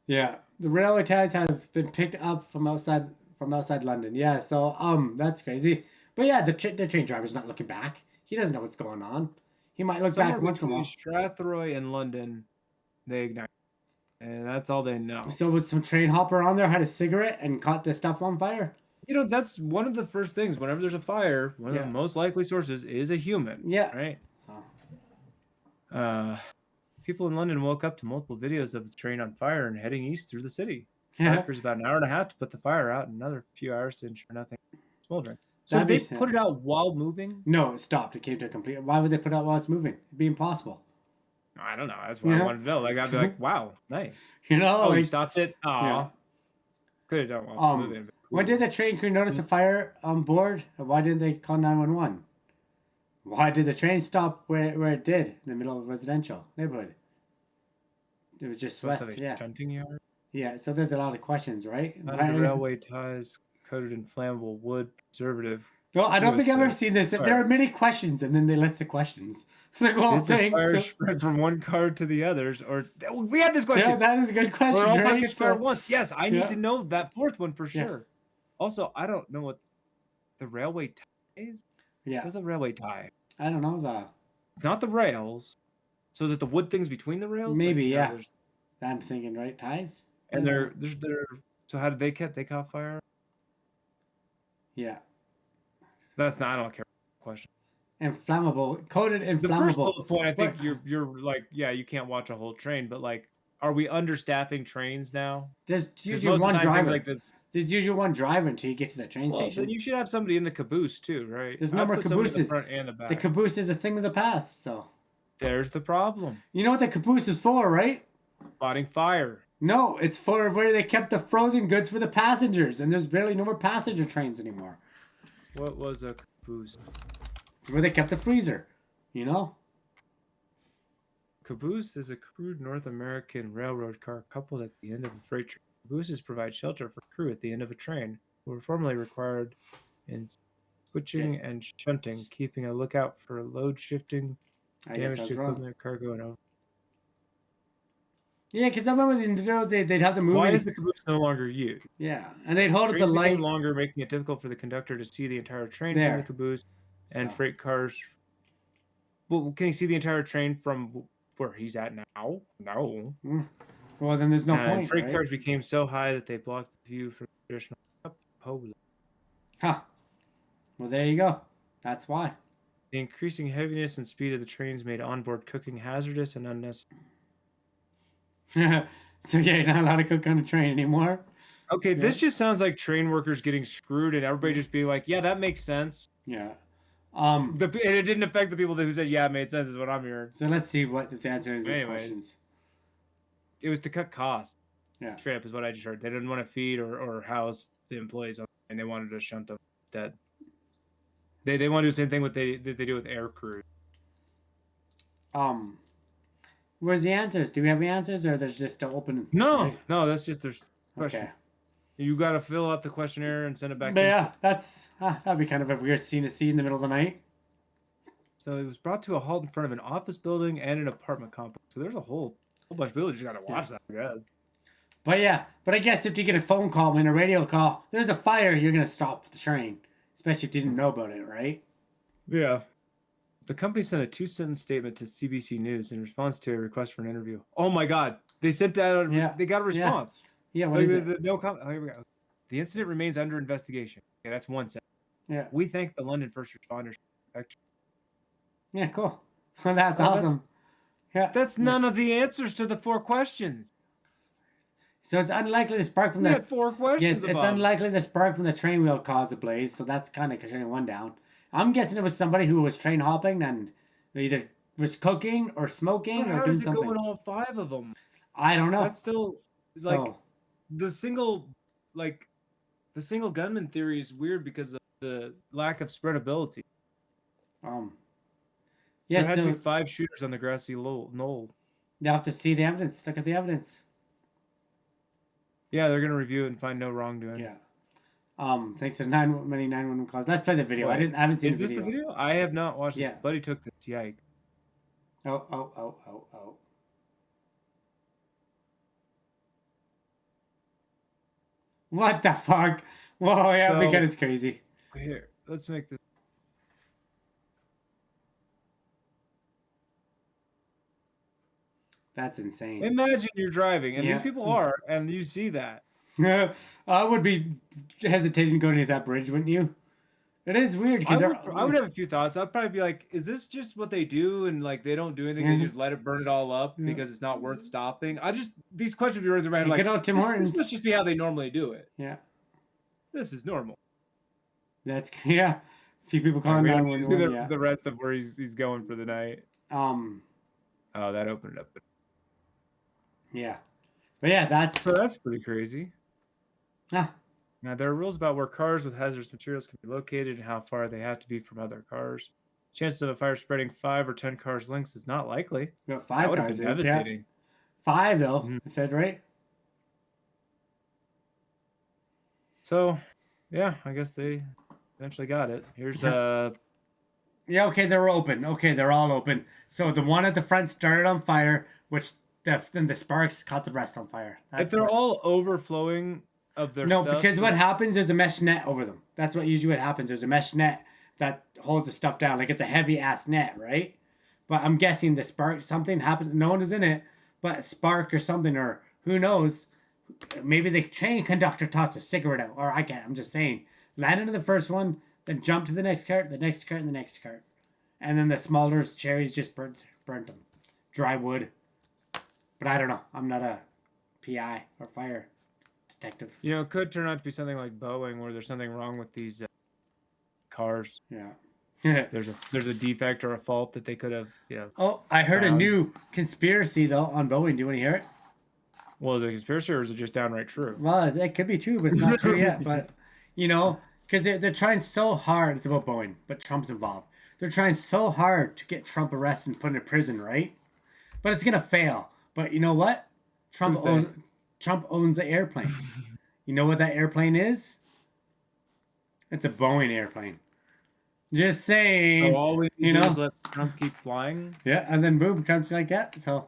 Yeah. The railway ties have been picked up from outside London. Yeah. So that's crazy. But yeah, the train driver's not looking back. He doesn't know what's going on. He might look back once in a while. Strathroy and London, they ignite, and that's all they know. So was some train hopper on there, had a cigarette, and caught the stuff on fire? You know, that's one of the first things. Whenever there's a fire, one of the most likely sources is a human. Yeah. Right. So. People in London woke up to multiple videos of the train on fire and heading east through the city. It was about an hour and a half to put the fire out, and another few hours to ensure nothing smoldering. So they put it out while moving? No, it stopped. It came to a complete. Why would they put it out while it's moving? It'd be impossible. I don't know. That's what I wanted to know. Like, I'd be like, wow, nice. You know, you stopped it? Oh, could have done while moving. Cool. When did the train crew notice a fire on board? Why didn't they call 911? Why did the train stop where it did in the middle of a residential neighborhood? It was just west, yeah. Shunting yard? Yeah, so there's a lot of questions, right? Under railway ties coated in flammable wood preservative. No, I don't think I've ever seen this. There are many questions, and then they list the questions. It's like, well, did the fire spread from one car to the others? Or we had this question. Yeah, that is a good question. We're all right? catch fire at once. Yes, I need to know that fourth one for sure. Also, I don't know what the railway tie is. Yeah. What's a railway tie? I don't know. It's not the rails. So is it the wood things between the rails? Maybe, yeah. I'm thinking, right? Ties? And so how did they caught fire? Yeah. That's not, I don't care. Question. Inflammable, coated inflammable. The first bullet point, I think you're like, yeah, you can't watch a whole train, but like, are we understaffing trains now? There's usually one driver. Like this. There's usually one driver until you get to the train station. Then you should have somebody in the caboose too, right? There's no more cabooses. The front and the back. The caboose is a thing of the past, so. There's the problem. You know what the caboose is for, right? Fighting fire. No, it's for where they kept the frozen goods for the passengers, and there's barely no more passenger trains anymore. What was a caboose? It's where they kept the freezer, you know? Caboose is a crude North American railroad car coupled at the end of a freight train. Cabooses provide shelter for crew at the end of a train, who were formerly required in switching and shunting, keeping a lookout for load shifting, damage to equipment, cargo, and over. Yeah, because I remember in those days they'd have the movie. Why is the caboose no longer used? Yeah, and they'd hold up the light. No longer, making it difficult for the conductor to see the entire train from the caboose, and freight cars. Well, can he see the entire train from where he's at now? No. Well, then there's no point. Freight cars became so high that they blocked the view from the traditional Papua. Huh. Well, there you go. That's why. The increasing heaviness and speed of the trains made onboard cooking hazardous and unnecessary. So yeah, you're not allowed to cook on a train anymore. Okay, this just sounds like train workers getting screwed and everybody just being like, yeah, that makes sense. Yeah. And it didn't affect the people who said, yeah, it made sense, is what I'm hearing. So let's see what the answer is to these questions. It was to cut costs. Yeah. Straight up is what I just heard. They didn't want to feed or house the employees, and they wanted to shunt them instead. They want to do the same thing what they do with air crews. Where's the answers? Do we have the answers, or there's just an open? No, that's just their question. Okay. You got to fill out the questionnaire and send it back. But yeah, that'd be kind of a weird scene to see in the middle of the night. So it was brought to a halt in front of an office building and an apartment complex. So there's a whole bunch of people you just got to watch that, I guess. But I guess if you get a phone call and a radio call, there's a fire, you're gonna stop the train, especially if you didn't know about it, right? Yeah. The company sent a 2-sentence statement to CBC News in response to a request for an interview. Oh my God! They sent that. They got a response. Yeah. What is it? No comment. Oh, here we go. The incident remains under investigation. Okay, that's one sentence. Yeah. We thank the London first responders. Yeah, cool. That's awesome. That's none of the answers to the 4 questions. So it's unlikely the spark from the 4 questions. Yes, it's unlikely the spark from the train wheel caused the blaze. So that's kind of shutting one down. I'm guessing it was somebody who was train hopping and either was cooking or smoking or doing something. How does it go in all 5 of them? I don't know. That's still like the single gunman theory is weird because of the lack of spreadability. Yeah, There had to be so 5 shooters on the grassy knoll. they'll have to see the evidence. Look at the evidence. Yeah, they're gonna review it and find no wrongdoing. Yeah. Thanks to many 911 calls. Let's play the video. Wait, I haven't seen Is the this video. the video? I have not watched Yeah. it. Buddy took this. Yike. Oh. What the fuck? Whoa, yeah, So- because it's crazy. Here, let's make this. That's insane. Imagine you're driving, and Yeah. these people are, and you see that. I would be hesitating going to that bridge, wouldn't you? It is weird because I would have a few thoughts. I'd probably be like, is this just what they do? And like, they don't do anything. Yeah. They just let it burn it all up Yeah. because it's not worth stopping. These questions be running around You like, get out Tim this Hortons. must just be how they normally do it. Yeah, This is normal. that's yeah. A few people calling We don't see 911. Yeah. the rest of where he's going for the night. Oh, that opened it up. yeah, but yeah, that's So that's pretty crazy. ah, Now, there are rules about where cars with hazardous materials can be located and how far they have to be from other cars. Chances of a fire spreading 5 or 10 cars lengths is not likely. we got That 5 would have cars. been Yeah. devastating. 5 though. Mhm. I said right. So, yeah, I guess they eventually got it. Here's Yeah, okay, they're open. Okay, they're all open. So the one at the front started on fire, which then the sparks caught the rest on fire. if they're all overflowing of their no, stuff. because what happens is a mesh net over them. That's what usually what happens. There's a mesh net that holds the stuff down. Like it's a heavy ass net, right? But I'm guessing the spark, something happened. No one was in it, but spark or something, or who knows? Maybe the train conductor tossed a cigarette out, or I can't. I'm just saying. Landed in the first one, then jumped to the next cart, the next cart, and the next cart, and then the smaller cherries just burnt them. Dry wood. But I don't know. I'm not a PI or fire detective. It could turn out to be something like Boeing, where there's something wrong with these cars. Yeah. There's a defect or a fault that they could have. Oh, I heard a Found. new conspiracy though on Boeing. Do you want to hear it? Well, is it a conspiracy or is it just downright true? Well, it could be true, but it's not true yet. But because they're trying so hard. It's about Boeing, but Trump's involved. They're trying so hard to get Trump arrested and put in prison, right? But it's gonna fail. But you know what? Trump owns the airplane. You know what that airplane is? It's a Boeing airplane. Just saying. So all we need to do is let Trump keep flying. Yeah, and then boom, Trump's like that. So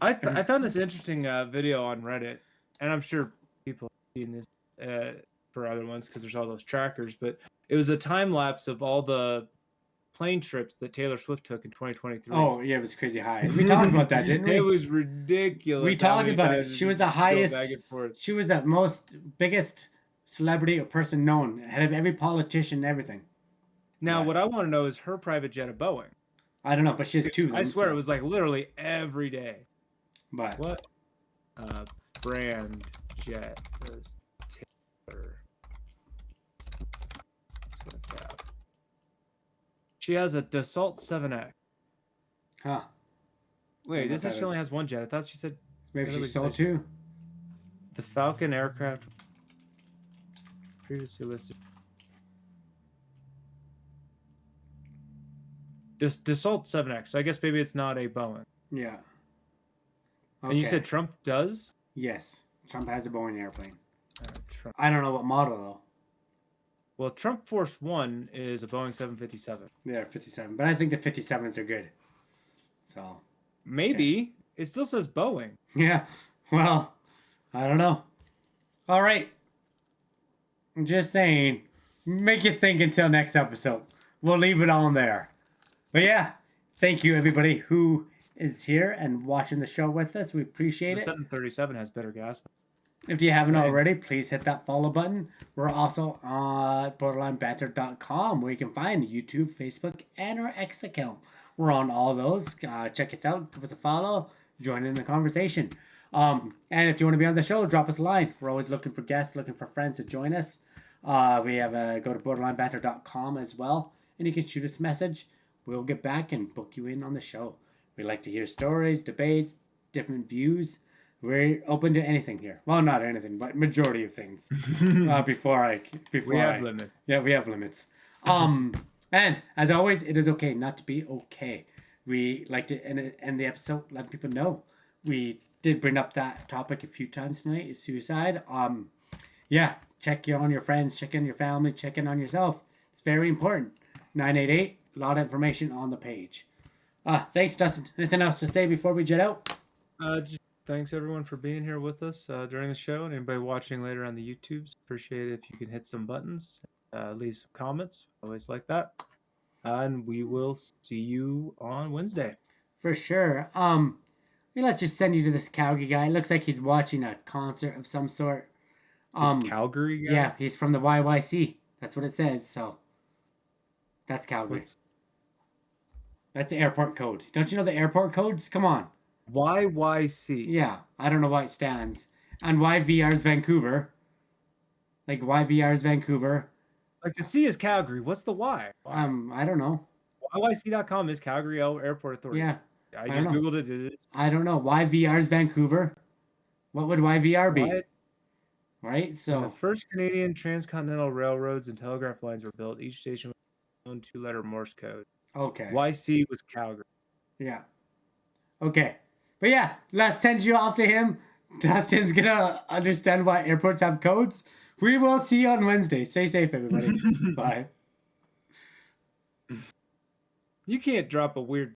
I found this interesting video on Reddit, and I'm sure people have seen this for other ones because there's all those trackers. But it was a time lapse of all the plane trips that Taylor Swift took in 2023. oh yeah, it was crazy high. We talked about that, didn't we? It was ridiculous. We how talked many about it. times She was the go highest. back and forth. She was the biggest celebrity or person known, ahead of every politician and everything. Now, Right. what I want to know is her private jet of Boeing. I don't know, but she has 2 of them. I swear so- it was like literally every day. But What brand jet does Taylor Swift have? She has a Dassault 7X. huh? Wait, know this what says that she only is. has one jet. I thought she said Maybe Yeah, she we sold said- 2. the Falcon aircraft previously listed. Dassault 7X. So I guess maybe it's not a Boeing. Yeah. And you Okay. said Trump does? yes. Trump has a Boeing airplane. Trump. I don't know what model though. Well, Trump Force One is a Boeing 757. They're 57, but I think the 57s are good. So Maybe. It still says Boeing. yeah. Well, I don't know. All right. I'm just saying. Make you think until next episode. We'll leave it on there. But yeah, thank you everybody who is here and watching the show with us. We appreciate The it. 737 has better gas. If you haven't Same. already, please hit that follow button. We're also on borderlinebanter.com where you can find YouTube, Facebook, and our X account. We're on all those. Check us out. Give us a follow. Join in the conversation. And if you want to be on the show, drop us a line. We're always looking for guests, looking for friends to join us. We have go to borderlinebanter.com as well. And you can shoot us a message. We'll get back and book you in on the show. We like to hear stories, debates, different views. We're open to anything here. Well, not anything, but majority of things. Before We have I limits. yeah, we have limits. And as always, it is okay not to be okay. We like to end the episode letting people know. We did bring up that topic a few times tonight, is suicide. Yeah, check on your friends, check in your family, check in on yourself. It's very important. 988, a lot of information on the page. Thanks, Dustin. Anything else to say before we jet out? Just thanks everyone for being here with us during the show, and anybody watching later on the YouTubes. Appreciate it if you can hit some buttons, leave some comments. Always like that. And we will see you on Wednesday. For sure. Let's just send you to this Calgary guy. It looks like he's watching a concert of some sort. Calgary guy? Yeah, he's from the YYC. That's what it says. So that's Calgary. That's the airport code. Don't you know the airport codes? Come on. YYC. Yeah, I don't know why it stands. And YVR's Vancouver. Like YVR's Vancouver. Like the C is Calgary. What's the Y? I don't know. YYC.com is Calgary Airport Authority. Yeah. I just Googled it. It is. I don't know. YVR's Vancouver. What would YVR be? Why? Right? So The first Canadian transcontinental railroads and telegraph lines were built. Each station with its own 2-letter Morse code. okay. YC was Calgary. Yeah. Okay. But yeah, let's send you off to him. Dustin's gonna understand why airports have codes. We will see you on Wednesday. Stay safe, everybody. Bye. You can't drop a weird